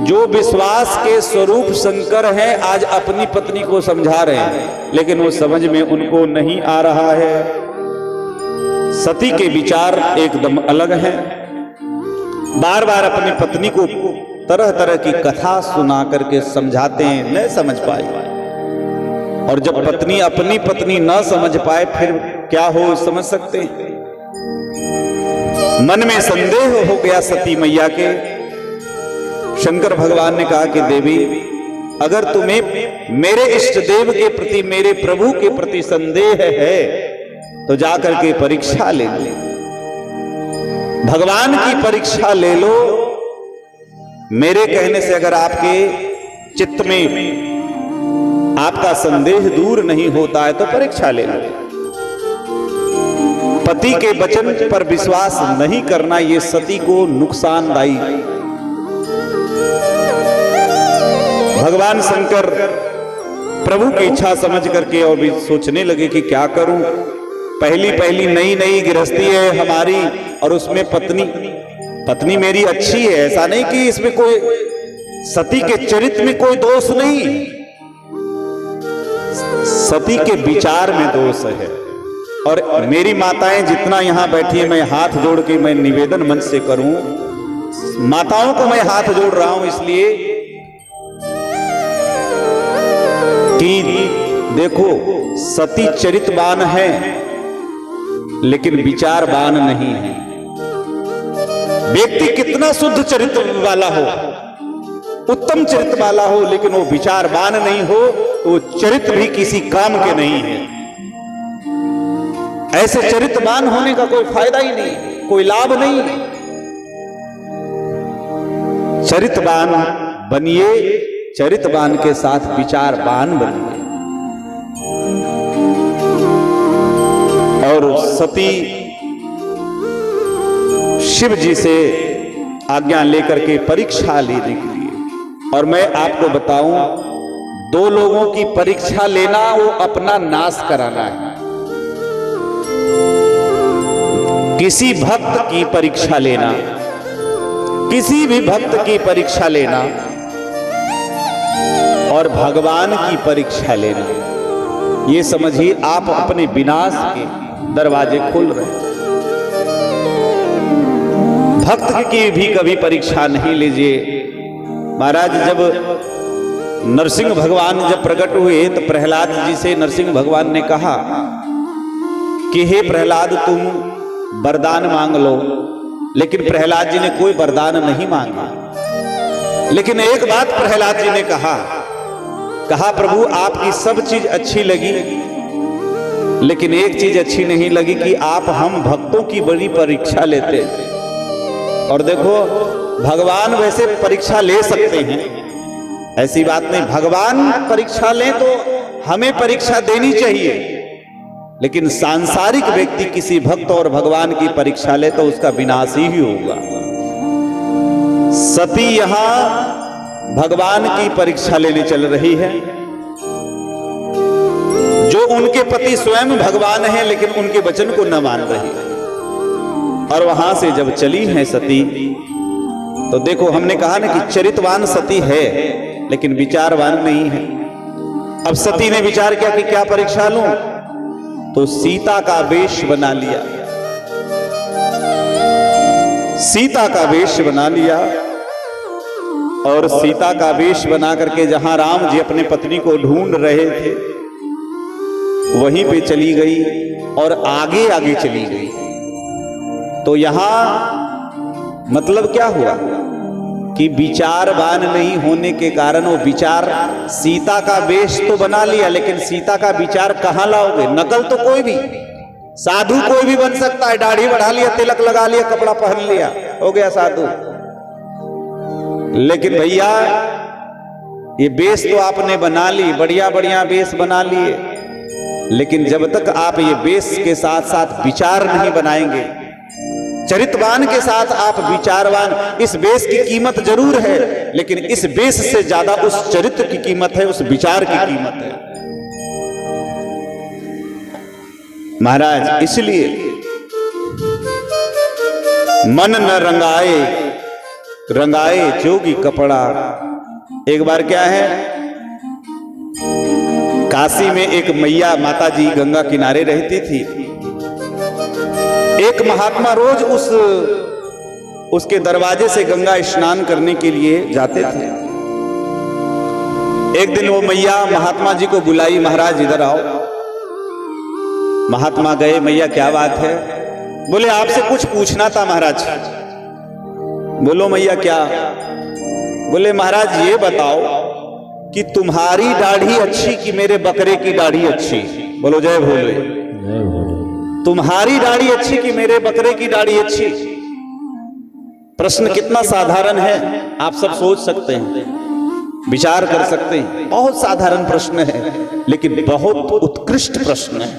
जो विश्वास के स्वरूप शंकर हैं, आज अपनी पत्नी को समझा रहे हैं, लेकिन वो समझ में उनको नहीं आ रहा है। सती के विचार एकदम अलग हैं। बार बार अपनी पत्नी को तरह तरह की कथा सुना करके समझाते हैं, नहीं समझ पाई। और जब पत्नी अपनी पत्नी न समझ पाए फिर क्या हो, समझ सकते हैं। मन में संदेह हो गया सती मैया के। शंकर भगवान ने कहा कि देवी, अगर तुम्हें मेरे इष्ट देव के प्रति, मेरे प्रभु के प्रति संदेह है तो जाकर के परीक्षा ले लो, भगवान की परीक्षा ले लो। मेरे कहने से अगर आपके चित्त में आपका संदेह दूर नहीं होता है तो परीक्षा ले लो। पति के वचन पर विश्वास नहीं करना, यह सती को नुकसानदायी। भगवान शंकर प्रभु की इच्छा समझ करके और भी सोचने लगे कि क्या करूं। पहली पहली नई नई गृहस्थी है हमारी, और उसमें पत्नी मेरी अच्छी है, ऐसा नहीं कि इसमें कोई, सती के चरित्र में कोई दोष नहीं, सती के विचार में दोष है। और मेरी माताएं जितना यहां बैठी है, मैं हाथ जोड़ के मैं निवेदन मंच से करूं, माताओं को मैं हाथ जोड़ रहा हूं इसलिए कि देखो, सती चरित्रवान है लेकिन विचारवान नहीं है। व्यक्ति कितना शुद्ध चरित्र वाला हो, उत्तम चरित्र वाला हो, लेकिन वो विचारवान नहीं हो तो चरित्र भी किसी काम के नहीं है। ऐसे चरित्रवान होने का कोई फायदा ही नहीं, कोई लाभ नहीं। चरित्रवान बनिए, चरित्रवान के साथ विचारवान बनिए। और सती शिव जी से आज्ञा लेकर के परीक्षा लेने के लिए, और मैं आपको बताऊं, दो लोगों की परीक्षा लेना वो अपना नाश कराना है। किसी भक्त की परीक्षा लेना, किसी भी भक्त की परीक्षा लेना और भगवान की परीक्षा लेना, ये समझिए आप अपने विनाश के दरवाजे खोल रहे हैं। भक्त की भी कभी परीक्षा नहीं लीजिए। महाराज, जब नरसिंह भगवान जब प्रकट हुए तो प्रहलाद जी से नरसिंह भगवान ने कहा कि हे प्रहलाद, तुम वरदान मांग लो। लेकिन प्रहलाद जी ने कोई वरदान नहीं मांगा। लेकिन एक बात प्रहलाद जी ने कहा प्रभु आपकी सब चीज अच्छी लगी, लेकिन एक चीज अच्छी नहीं लगी कि आप हम भक्तों की बड़ी परीक्षा लेते। और देखो, भगवान वैसे परीक्षा ले सकते हैं, ऐसी बात नहीं। भगवान परीक्षा लें तो हमें परीक्षा देनी चाहिए, लेकिन सांसारिक व्यक्ति किसी भक्त और भगवान की परीक्षा ले तो उसका विनाश ही होगा। सती यहां भगवान की परीक्षा लेने चल रही है, जो उनके पति स्वयं भगवान हैं, लेकिन उनके वचन को न मान रही। और वहां से जब चली है सती, तो देखो, हमने कहा ना कि चरित्रवान सती है लेकिन विचारवान नहीं है। अब सती ने विचार किया कि क्या परीक्षा लूं, तो सीता का वेश बना लिया। सीता का वेश बना लिया और सीता का वेश बना करके जहां राम जी अपने पत्नी को ढूंढ रहे थे वहीं पे चली गई और आगे आगे चली गई। तो यहां मतलब क्या हुआ कि विचारवान नहीं होने के कारण वो विचार, सीता का वेश तो बना लिया लेकिन सीता का विचार कहां लाओगे? नकल तो कोई भी, साधु कोई भी बन सकता है। दाढ़ी बढ़ा लिया, तिलक लगा लिया, कपड़ा पहन लिया, हो गया साधु। लेकिन भैया, ये वेश तो आपने बना ली, बढ़िया बढ़िया वेश बना लिए, लेकिन जब तक आप ये बेस के साथ साथ विचार नहीं बनाएंगे, चरित्रवान के साथ आप विचारवान, इस बेस की कीमत जरूर है, लेकिन इस बेस से ज्यादा उस चरित्र की कीमत है, उस विचार की कीमत है महाराज। इसलिए मन न रंगाए, रंगाए जोगी कपड़ा। एक बार क्या है, काशी में एक मैया माता जी गंगा किनारे रहती थी। एक महात्मा रोज उसके दरवाजे से गंगा स्नान करने के लिए जाते थे। एक दिन वो मैया महात्मा जी को बुलाई, महाराज इधर आओ। महात्मा गए, मैया क्या बात है? बोले आपसे कुछ पूछना था महाराज। बोलो मैया क्या? बोले महाराज ये बताओ कि तुम्हारी दाढ़ी अच्छी कि मेरे बकरे की दाढ़ी अच्छी? बोलो जय भोले। तुम्हारी दाढ़ी अच्छी कि मेरे बकरे की दाढ़ी अच्छी? प्रश्न कितना साधारण है, आप सब सोच सकते हैं, विचार कर सकते हैं। बहुत साधारण प्रश्न है, लेकिन बहुत उत्कृष्ट प्रश्न है,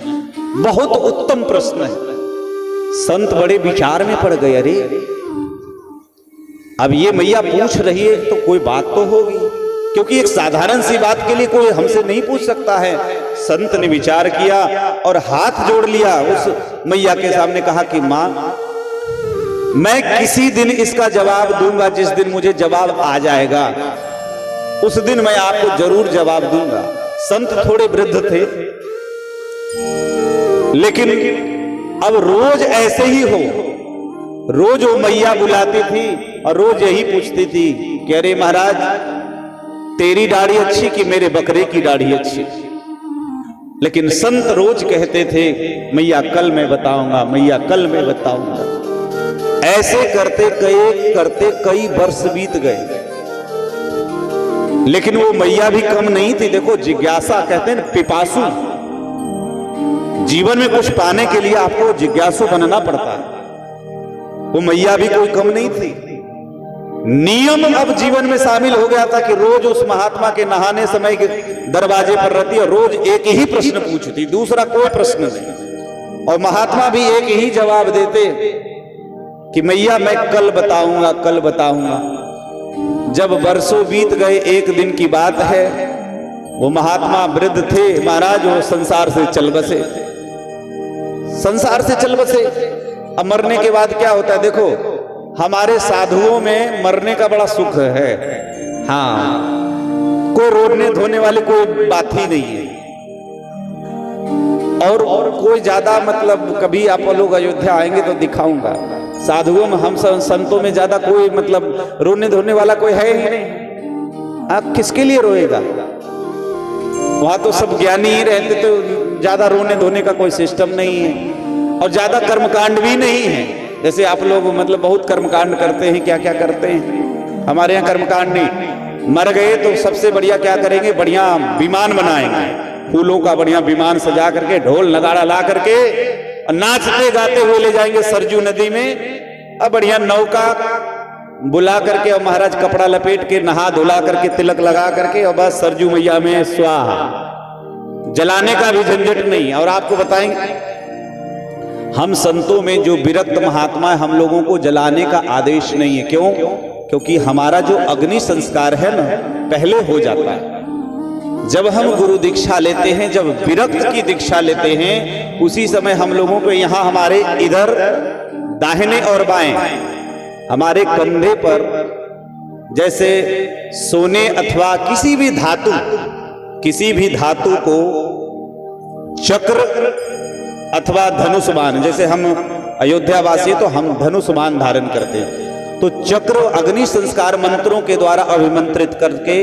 बहुत उत्तम प्रश्न है। संत बड़े विचार में पड़ गए। अरे अब ये मैया पूछ रही है तो कोई बात तो होगी, क्योंकि एक साधारण सी बात के लिए कोई हमसे नहीं पूछ सकता है। संत ने विचार किया और हाथ जोड़ लिया उस मैया के सामने, कहा कि मां मैं किसी दिन इसका जवाब दूंगा, जिस दिन मुझे जवाब आ जाएगा उस दिन मैं आपको जरूर जवाब दूंगा। संत थोड़े वृद्ध थे, लेकिन अब रोज ऐसे ही हो, रोज वो मैया बुलाती थी और रोज यही पूछती थी कि अरे महाराज तेरी दाढ़ी अच्छी कि मेरे बकरे की दाढ़ी अच्छी? लेकिन संत रोज कहते थे मैया कल मैं बताऊंगा, मैया कल मैं बताऊंगा। ऐसे करते कई वर्ष बीत गए, लेकिन वो मैया भी कम नहीं थी। देखो जिज्ञासा कहते हैं, पिपासु। जीवन में कुछ पाने के लिए आपको जिज्ञासु बनना पड़ता है। वो मैया भी कोई कम नहीं थी। नियम अब जीवन में शामिल हो गया था कि रोज उस महात्मा के नहाने समय के दरवाजे पर रहती और रोज एक ही प्रश्न पूछती, दूसरा कोई प्रश्न नहीं। और महात्मा भी एक ही जवाब देते कि मैया मैं कल बताऊंगा, कल बताऊंगा। जब वर्षों बीत गए, एक दिन की बात है, वो महात्मा वृद्ध थे महाराज, वो संसार से चल बसे, संसार से चल बसे। अब मरने के बाद क्या होता है, देखो हमारे साधुओं में मरने का बड़ा सुख है। हाँ, कोई रोने धोने वाली कोई बात ही नहीं है, और कोई ज्यादा मतलब, कभी आप लोग अयोध्या आएंगे तो दिखाऊंगा, साधुओं में हम संतों में ज्यादा कोई मतलब रोने धोने वाला कोई है ही नहीं। आप किसके लिए रोएगा? वहां तो सब ज्ञानी ही रहते, तो ज्यादा रोने धोने का कोई सिस्टम नहीं है, और ज्यादा कर्मकांड भी नहीं है। जैसे आप लोग मतलब बहुत कर्मकांड करते हैं, क्या क्या करते हैं। हमारे यहाँ कर्मकांड नहीं, मर गए तो सबसे बढ़िया क्या करेंगे, बढ़िया विमान बनाएंगे, फूलों का बढ़िया विमान सजा करके, ढोल नगाड़ा ला करके, नाचते गाते हुए ले जाएंगे सरजू नदी में। अब बढ़िया नौका बुला करके और महाराज कपड़ा लपेट के, नहा धुला करके, तिलक लगा करके, और बस सरजू मैया में स्वाहा। जलाने का भी झंझट नहीं। और आपको बताएंगे, हम संतों में जो विरक्त महात्मा है, हम लोगों को जलाने का आदेश नहीं है। क्यों? क्योंकि हमारा जो अग्नि संस्कार है ना, पहले हो जाता है। जब हम गुरु दीक्षा लेते हैं, जब विरक्त की दीक्षा लेते हैं, उसी समय हम लोगों को यहाँ हमारे इधर दाहिने और बाएं हमारे कंधे पर जैसे सोने अथवा किसी भी धातु को चक्र अथवा धनुष बाण, जैसे हम अयोध्या वासी तो हम धनुष बाण धारण करते हैं, तो चक्र अग्नि संस्कार मंत्रों के द्वारा अभिमंत्रित करके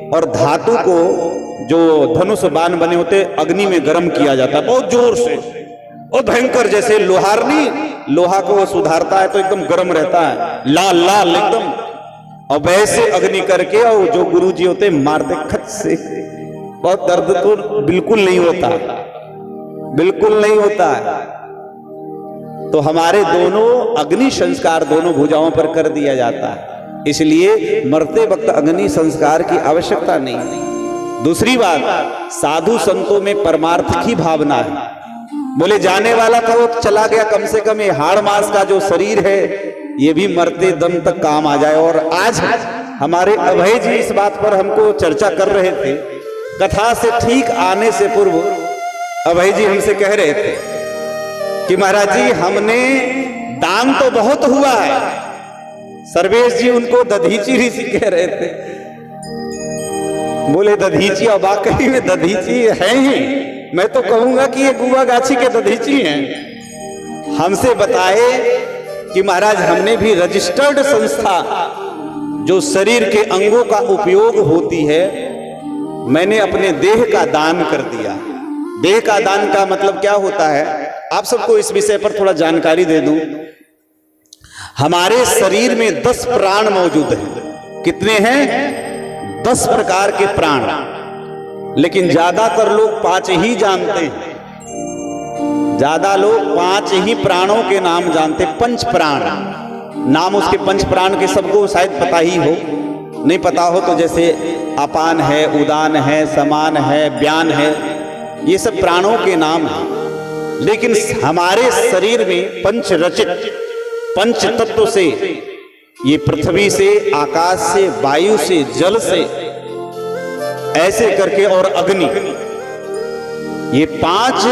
और धातु को जो धनुष बाण बने होते अग्नि में गर्म किया जाता है बहुत जोर से और भयंकर। जैसे लोहार नहीं, लोहा को वो सुधारता है तो एकदम गर्म रहता है, लाल लाल एकदम, और वैसे अग्नि करके और जो गुरु जी होते मारते खत से। बहुत दर्द तो बिल्कुल नहीं होता, बिल्कुल नहीं होता है। तो हमारे दोनों अग्नि संस्कार दोनों भुजाओं पर कर दिया जाता है, इसलिए मरते वक्त अग्नि संस्कार की आवश्यकता नहीं। दूसरी बात, साधु संतों में परमार्थ की भावना है। बोले जाने वाला था वो चला गया, कम से कम ये हाड़ मास का जो शरीर है ये भी मरते दम तक काम आ जाए। और आज हमारे अभय जी इस बात पर हमको चर्चा कर रहे थे, कथा से ठीक आने से पूर्व अभय जी हमसे कह रहे थे कि महाराज जी हमने दान तो बहुत हुआ है। सर्वेश जी उनको दधीची ऋषि कह रहे थे। बोले दधीची, और वाकई में दधीची है ही, मैं तो कहूंगा कि ये गुआ गाछी के दधीची हैं। हमसे बताए कि महाराज हमने भी रजिस्टर्ड संस्था जो शरीर के अंगों का उपयोग होती है, मैंने अपने देह का दान कर दिया। देह का दान का मतलब क्या होता है, आप सबको इस विषय पर थोड़ा जानकारी दे दूं। हमारे शरीर में 10 प्राण मौजूद हैं। कितने हैं? 10 प्रकार के प्राण, लेकिन ज्यादातर लोग 5 ही जानते हैं। ज्यादा लोग 5 ही प्राणों के नाम जानते, 5 प्राण नाम उसके। 5 प्राण के सबको शायद पता ही हो, नहीं पता हो तो जैसे अपान है, उदान है, समान है, व्यान है, ये सब प्राणों के नाम हैं। लेकिन हमारे शरीर में पंच रचित, पंच तत्व से, ये पृथ्वी से, आकाश से, वायु से, जल से, ऐसे करके और अग्नि, ये 5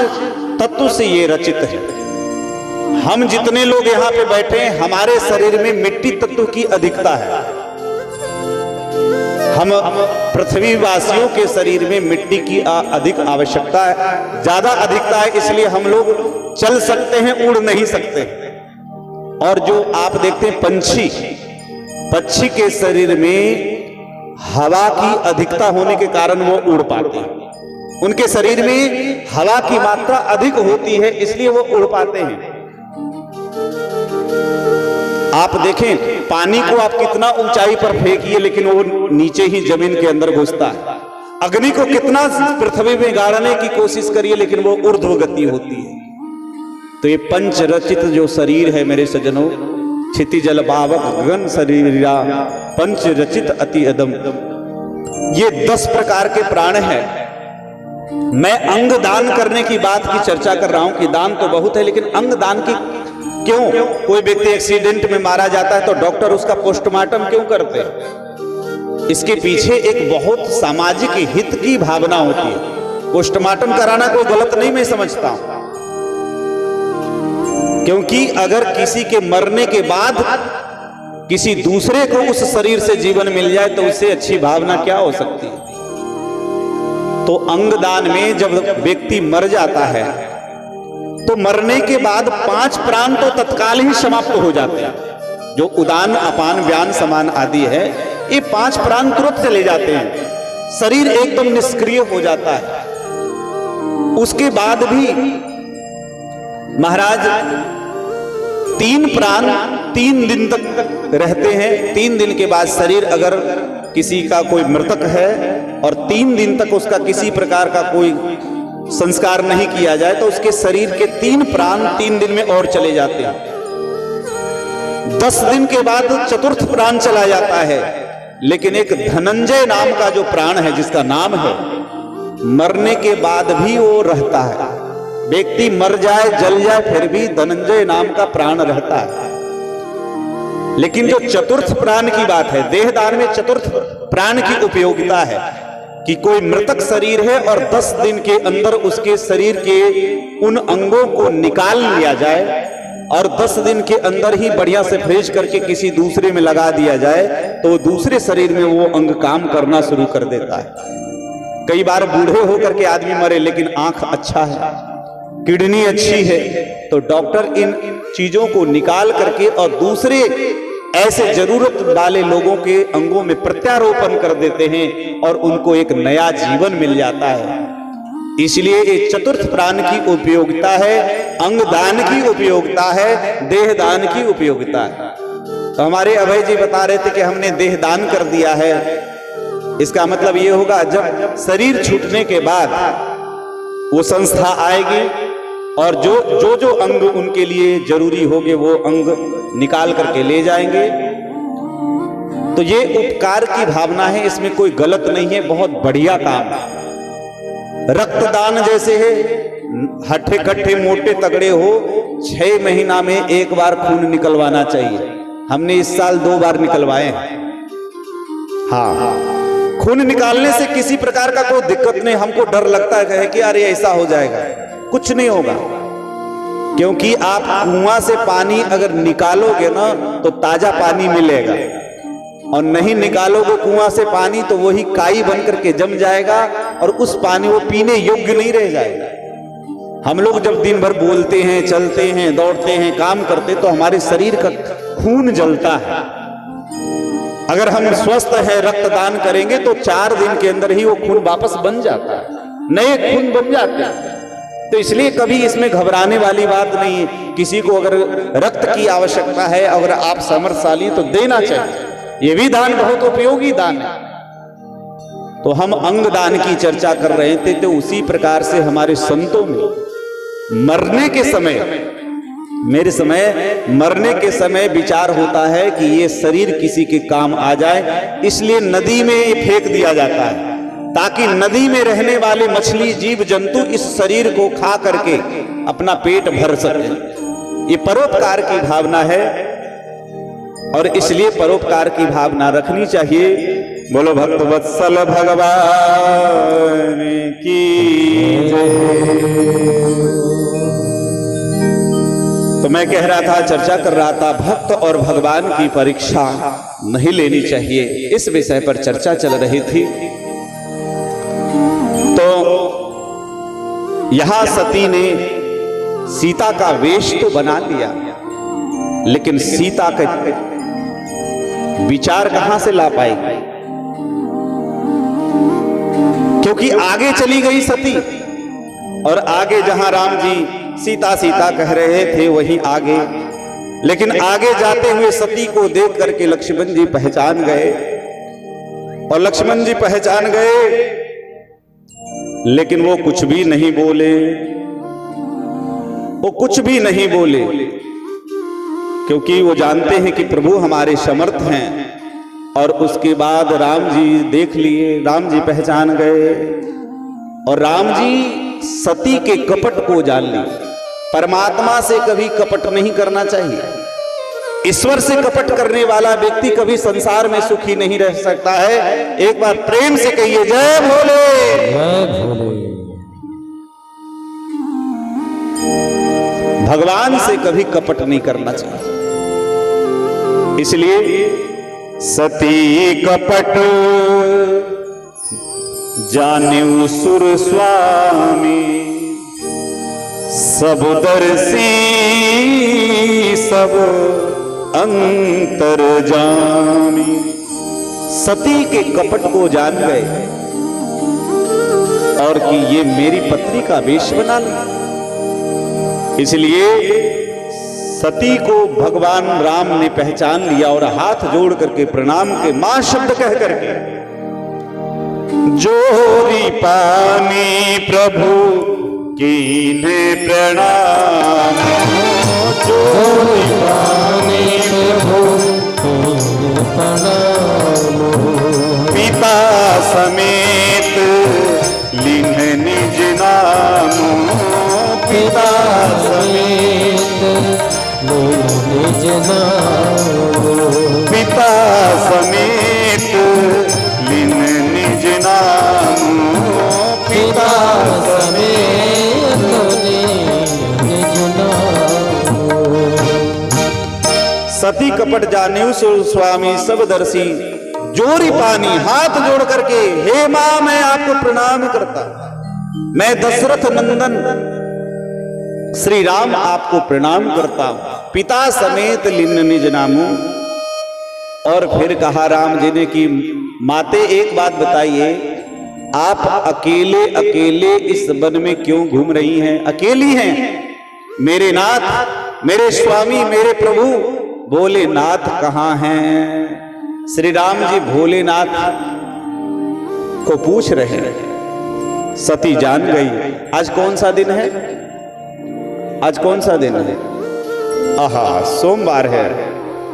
तत्व से ये रचित है। हम जितने लोग यहां पे बैठे हैं, हमारे शरीर में मिट्टी तत्व की अधिकता है। हम पृथ्वी वासियों के शरीर में मिट्टी की अधिक आवश्यकता है, ज्यादा अधिकता है, इसलिए हम लोग चल सकते हैं, उड़ नहीं सकते। और जो आप देखते हैं पंछी, पक्षी के शरीर में हवा की अधिकता होने के कारण वो उड़ पाते हैं। उनके शरीर में हवा की मात्रा अधिक होती है, इसलिए वो उड़ पाते हैं। आप देखें पानी को आप कितना ऊंचाई पर फेंकिए, लेकिन वो नीचे ही जमीन के अंदर घुसता है। अग्नि को कितना पृथ्वी में गाड़ने की कोशिश करिए, लेकिन वो ऊर्ध्व गति होती है। तो ये पंच रचित जो शरीर है मेरे सज्जनों, क्षिति जल पावक गगन शरीरा पंच रचित अति अदम, ये 10 प्रकार के प्राण है। मैं अंग दान करने की बात की चर्चा कर रहा हूं कि दान तो बहुत है, लेकिन अंग दान की क्यों? कोई व्यक्ति एक्सीडेंट में मारा जाता है तो डॉक्टर उसका पोस्टमार्टम क्यों करते हैं? इसके पीछे एक बहुत सामाजिक हित की भावना होती है। पोस्टमार्टम कराना कोई गलत नहीं मैं समझता हूं, क्योंकि अगर किसी के मरने के बाद किसी दूसरे को उस शरीर से जीवन मिल जाए तो उससे अच्छी भावना क्या हो सकती है। तो अंगदान में जब व्यक्ति मर जाता है तो मरने के बाद 5 प्राण तो तत्काल ही समाप्त हो जाते हैं। जो उदान, अपान, व्यान, समान आदि है, ये 5 प्राण तुरंत चले जाते हैं, शरीर एकदम निष्क्रिय हो जाता है। उसके बाद भी महाराज 3 प्राण 3 दिन तक रहते हैं। 3 दिन के बाद शरीर, अगर किसी का कोई मृतक है और 3 दिन तक उसका किसी प्रकार का कोई संस्कार नहीं किया जाए, तो उसके शरीर के 3 प्राण 3 दिन में और चले जाते हैं। 10 दिन के बाद चतुर्थ प्राण चला जाता है। लेकिन एक धनंजय नाम का जो प्राण है, जिसका नाम है, मरने के बाद भी वो रहता है। व्यक्ति मर जाए, जल जाए, फिर भी धनंजय नाम का प्राण रहता है। लेकिन जो चतुर्थ प्राण की बात है, देहदान में चतुर्थ प्राण की उपयोगिता है कि कोई मृतक शरीर है और 10 दिन के अंदर उसके शरीर के उन अंगों को निकाल लिया जाए और 10 दिन के अंदर ही बढ़िया से फ्रेश करके किसी दूसरे में लगा दिया जाए, तो दूसरे शरीर में वो अंग काम करना शुरू कर देता है। कई बार बूढ़े होकर के आदमी मरे, लेकिन आंख अच्छा है, किडनी अच्छी है, तो डॉक्टर इन चीजों को निकाल करके और दूसरे ऐसे जरूरत वाले लोगों के अंगों में प्रत्यारोपण कर देते हैं और उनको एक नया जीवन मिल जाता है। इसलिए ये चतुर्थ प्राण की उपयोगिता है, अंग दान की उपयोगिता है, देह दान की उपयोगिता है। तो हमारे अभय जी बता रहे थे कि हमने देह दान कर दिया है। इसका मतलब ये होगा, जब शरीर छूटने के बाद वो संस्था आएगी और जो अंग उनके लिए जरूरी होंगे वो अंग निकाल करके ले जाएंगे। तो ये उपकार की भावना है, इसमें कोई गलत नहीं है, बहुत बढ़िया काम है। रक्तदान जैसे है, हट्ठे कट्ठे मोटे तगड़े हो, 6 महीना में एक बार खून निकलवाना चाहिए। हमने इस साल 2 बार निकलवाए हैं। हाँ, खून निकालने से किसी प्रकार का कोई दिक्कत नहीं। हमको डर लगता है कि अरे ऐसा हो जाएगा, कुछ नहीं होगा, क्योंकि आप कुआं से पानी अगर निकालोगे ना तो ताजा पानी मिलेगा, और नहीं निकालोगे कुआं से पानी तो वही काई बन करके जम जाएगा और उस पानी वो पीने योग्य नहीं रह जाएगा। हम लोग जब दिन भर बोलते हैं, चलते हैं, दौड़ते हैं, काम करते, तो हमारे शरीर का खून जलता है। अगर हम स्वस्थ हैं, रक्तदान करेंगे तो 4 दिन के अंदर ही वो खून वापस बन जाता है, नए खून बन जाते हैं। तो इसलिए कभी इसमें घबराने वाली बात नहीं है। किसी को अगर रक्त की आवश्यकता है, अगर आप सामर्थ्यशाली तो देना चाहिए। ये भी दान बहुत उपयोगी दान है। तो हम अंग दान की चर्चा कर रहे थे, तो उसी प्रकार से हमारे संतों में मरने के समय, मेरे समय मरने के समय विचार होता है कि ये शरीर किसी के काम आ जाए, इसलिए नदी में ये फेंक दिया जाता है, ताकि नदी में रहने वाले मछली जीव जंतु इस शरीर को खा करके अपना पेट भर सके। ये परोपकार की भावना है, और इसलिए परोपकार की भावना रखनी चाहिए। बोलो भक्त वत्सल भगवान की जय। तो मैं कह रहा था, चर्चा कर रहा था, भक्त और भगवान की परीक्षा नहीं लेनी चाहिए, इस विषय पर चर्चा चल रही थी। तो यहां सती ने सीता का वेश तो बना लिया, लेकिन सीता का विचार कहां से ला पाएगी, क्योंकि आगे चली गई सती, और आगे जहां राम जी सीता सीता कह रहे थे वहीं आगे, लेकिन आगे जाते हुए सती को देख करके लक्ष्मण जी पहचान गए, और लक्ष्मण जी पहचान गए, लेकिन वो कुछ भी नहीं बोले, वो कुछ भी नहीं बोले, क्योंकि वो जानते हैं कि प्रभु हमारे समर्थ हैं। और उसके बाद राम जी देख लिए, राम जी पहचान गए, और राम जी सती के कपट को जान लिए। परमात्मा से कभी कपट नहीं करना चाहिए। ईश्वर से कपट करने वाला व्यक्ति कभी संसार में सुखी नहीं रह सकता है। एक बार प्रेम से कहिए, जय भोले। जय भोले। भगवान से कभी कपट नहीं करना चाहिए। इसलिए सती कपट जान्यु सुर स्वामी, सब दर्शी सब अंतर जामी। सती के कपट को जान गए, और कि ये मेरी पत्नी का वेश बना लिया। इसलिए सती को भगवान राम ने पहचान लिया, और हाथ जोड़ करके प्रणाम के मां शब्द कह करके, जोरी पानी प्रभु कीने प्रणाम, जोरी पानी प्रभु कीने प्रणाम। पिता समेत लीन निज नाम, पिता समेत निज नाम, पिता समेत लीन निज नाम, पिता समेत निज नाम। सती कपट जाने स्वामी सब दर्शी, जोरी पानी, हाथ जोड़ करके, हे मां मैं आपको प्रणाम करता, मैं दशरथ नंदन श्री राम आपको प्रणाम करता हूं, पिता समेत लीन निज नामू। और फिर कहा राम जी ने कि माते एक बात बताइए, आप अकेले अकेले इस वन में क्यों घूम रही हैं? अकेली हैं? मेरे नाथ, मेरे स्वामी, मेरे प्रभु भोलेनाथ कहां हैं? श्री राम जी भोलेनाथ को पूछ रहे हैं। सती जान गई। आज कौन सा दिन है? आज कौन सा दिन है? आहा, सोमवार है।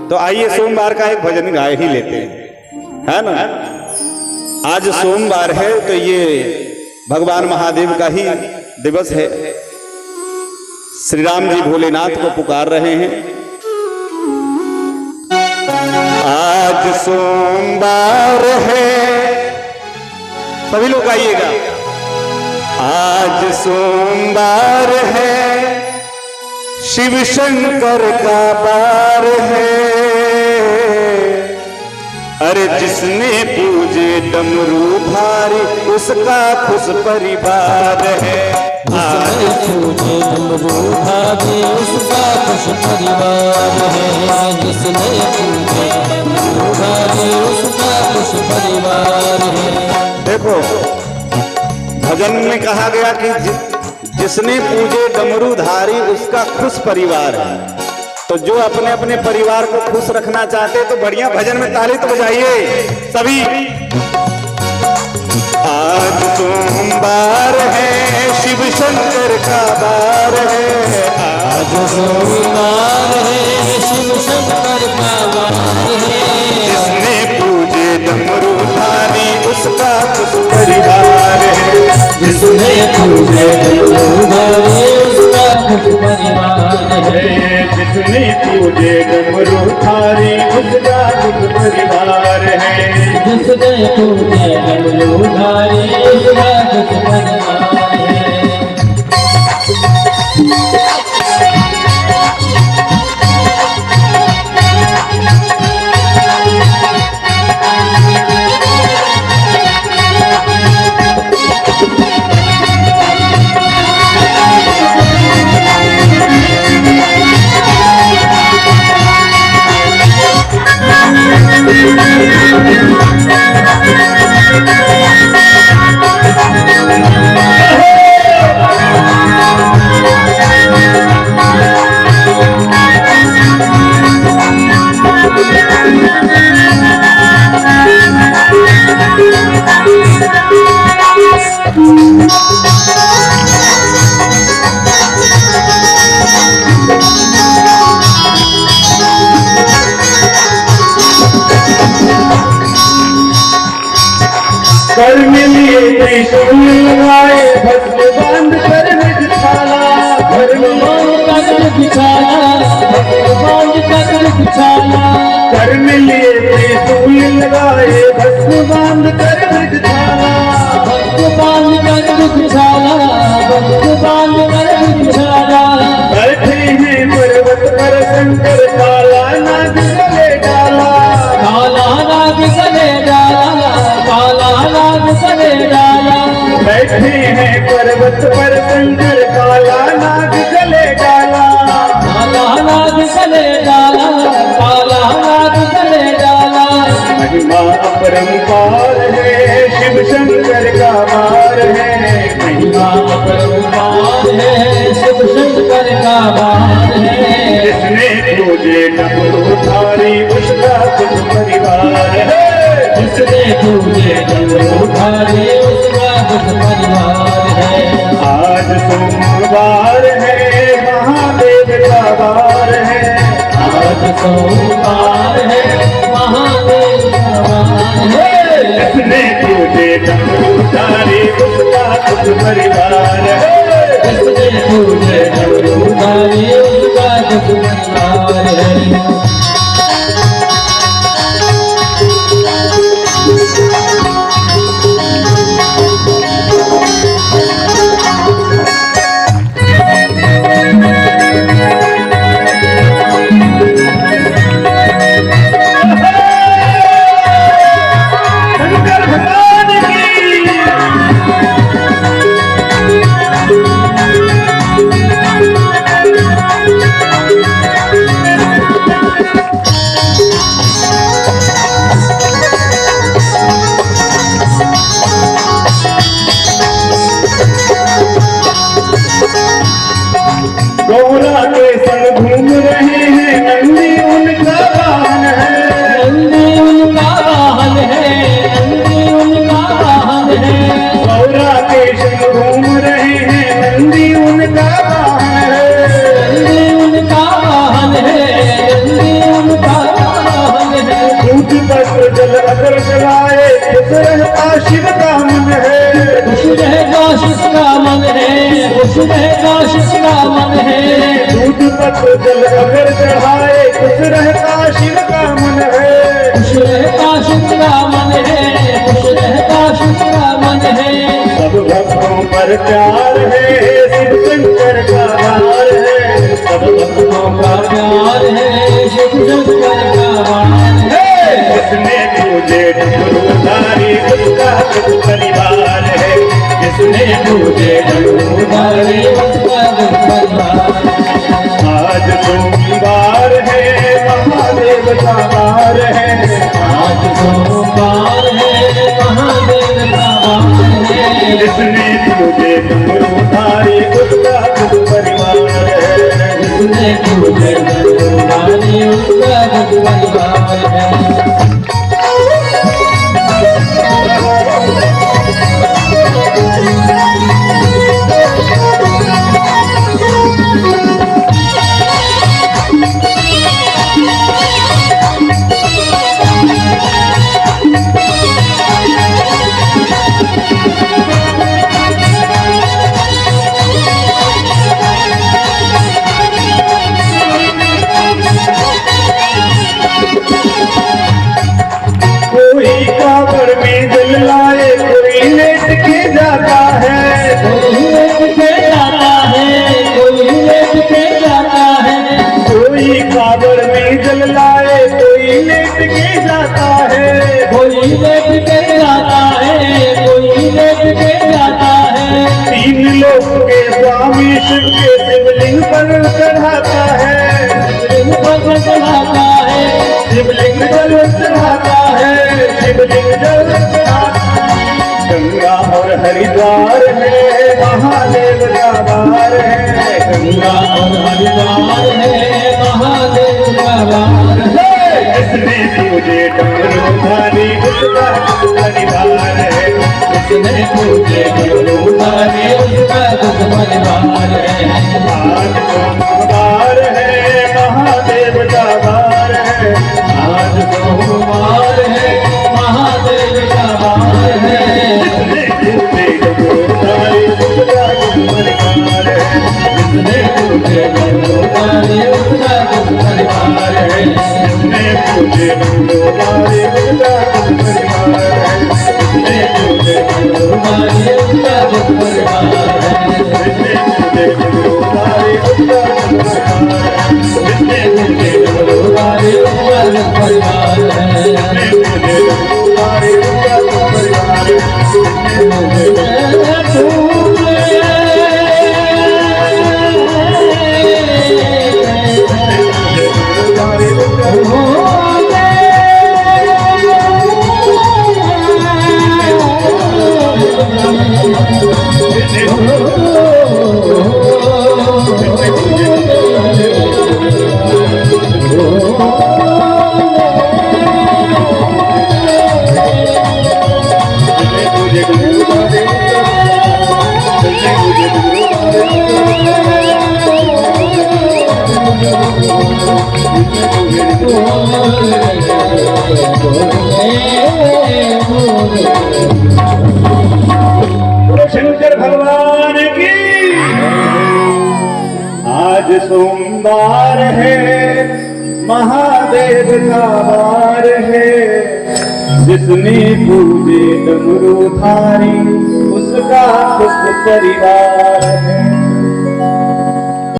तो आइए सोमवार का एक भजन गा ही लेते हैं। है ना। आज सोमवार है तो ये भगवान महादेव का ही दिवस है। श्री राम जी भोलेनाथ को पुकार रहे हैं। आज सोमवार है, सभी लोग आइएगा। आज सोमवार है, शिव शंकर का बार है। अरे जिसने पूजे डमरू भारी उसका खुश परिवार है। जिसने पूजे डमरू भारी उसका खुश परिवार है। जिसने पूजे डमरू भारी उसका खुश परिवार है। देखो भजन में कहा गया कि जिसने पूजे डमरूधारी उसका खुश परिवार है। तो जो अपने अपने परिवार को खुश रखना चाहते तो बढ़िया भजन में ताली तो बजाइए सभी। आज सोमवार है, शिव शंकर का बार है। आज सोमवार है, शिव शंकर का बार है। जिसने पूजे डमरूधारी उसका खुश परिवार है। जिसने पूजे डमरूधारी उसका खुश परिवार है। जिसने पूजे डमरूधारी उसका खुश परिवार है। जिसने पूजे डमरूधारी उसका खुश परिवार है। कर मिलिए त्रिशूल लगाए भस्म बांध कर बिछाना। घर में कर बिछाना, बांध कर बिछाना। कर मिलिए त्रिशूल लगाए भस्म बांध कर बिछाना। भक्त बांध कर बिछाना, भक्त बांध कर बिछाना। बैठे हैं पर्वत पर शंकर काला नाग गले डाला। काला नाग गले डाला, काला नाग गले डाला। बैठे हैं पर्वत पर शंकर काला नाग गले डाला। काला नाग गले डाला, काला नाग गले डाला। महिमा अपरंपार है, शिव शंकर का वार है। महिमा अपरंपार है, शिव शंकर का वार है। जिसने पूजे डमरूधारी उसका खुश परिवार है। जिसने पूजे डमरूधारी उसका खुश परिवार है। आज सोमवार है, महादेव का वार है। आज सोमवार है, महादेव का वार है। जिसने पूजे डमरूधारी उसका खुश परिवार है। जिसने पूजे डमरूधारी उसका खुश परिवार है। शंकर भगवान की शिव का मन है, खुश रहेगा शिव का मन है, खुश रहेगा शिव का मन है। दूध पत्र जल अगर चढ़ाए खुश रहता शिव का मन है, खुश रहता शिव का मन है, खुश रहता शिव का मन है। सब भक्तों पर प्यार है, शिव शंकर का हार है, सब भक्तों का प्यार है, शिव शंकर का वार है। जिसने पूजे डमरूधारी उसका दुख परिवार है, जिसने पूजे डमरूधारी उसका दुख परिवार है। आज सोमवार है महादेव का वार है, आज सोमवार है महादेव का वार है। जिसने पूजे डमरूधारी उसका दुख परिवार है, जिसने पूजे डमरूधारी उसका दुख परिवार है। कोई कांवड़ में जल लाए कोई लेट के जाता है, कोई लेट के जाता है, कोई लेट के जाता है। कोई कांवड़ में जल लाए कोई लेट के जाता है, कोई लेट के जाता है, कोई लेट के जाता है। तीन लोक के स्वामी शिव के शिवलिंग पर चढ़ाता है, शिवलिंग पर चढ़ाता है, शिवलिंग जल चढ़ाता है, शिवलिंग जल चढ़ाता है। गंगा और हरिद्वार है महादेव का वार है, गंगा और हरिद्वार है महादेव का वार है। जिसने पूजे डमरूधारी उसका दुख परिवार है, जिसने पूजे डमरूधारी उसका दुख परिवार है। आज सोमवार है महादेव का वार है, आज सोमवार है महादेव का वार है। जिसने पूजे डमरूधारी उसका दुख परिवार है, जिसने पूजे डमरूधारी उसका दुख परिवार है। जिसने पूजे डमरूधारी उसका दुख परिवार है, जिसने पूजे डमरूधारी उसका दुख परिवार है। जिसने पूजे डमरूधारी उसका दुख परिवार है, जिसने पूजे डमरूधारी उसका दुख परिवार है। जिसने पूजे डमरूधारी उसका दुख परिवार है, जिसने पूजे डमरूधारी उसका शंकर भगवान की। आज सोमवार है महादेव का वार है, जिसने पूजे डमरूधारी उसका सुख परिवार है।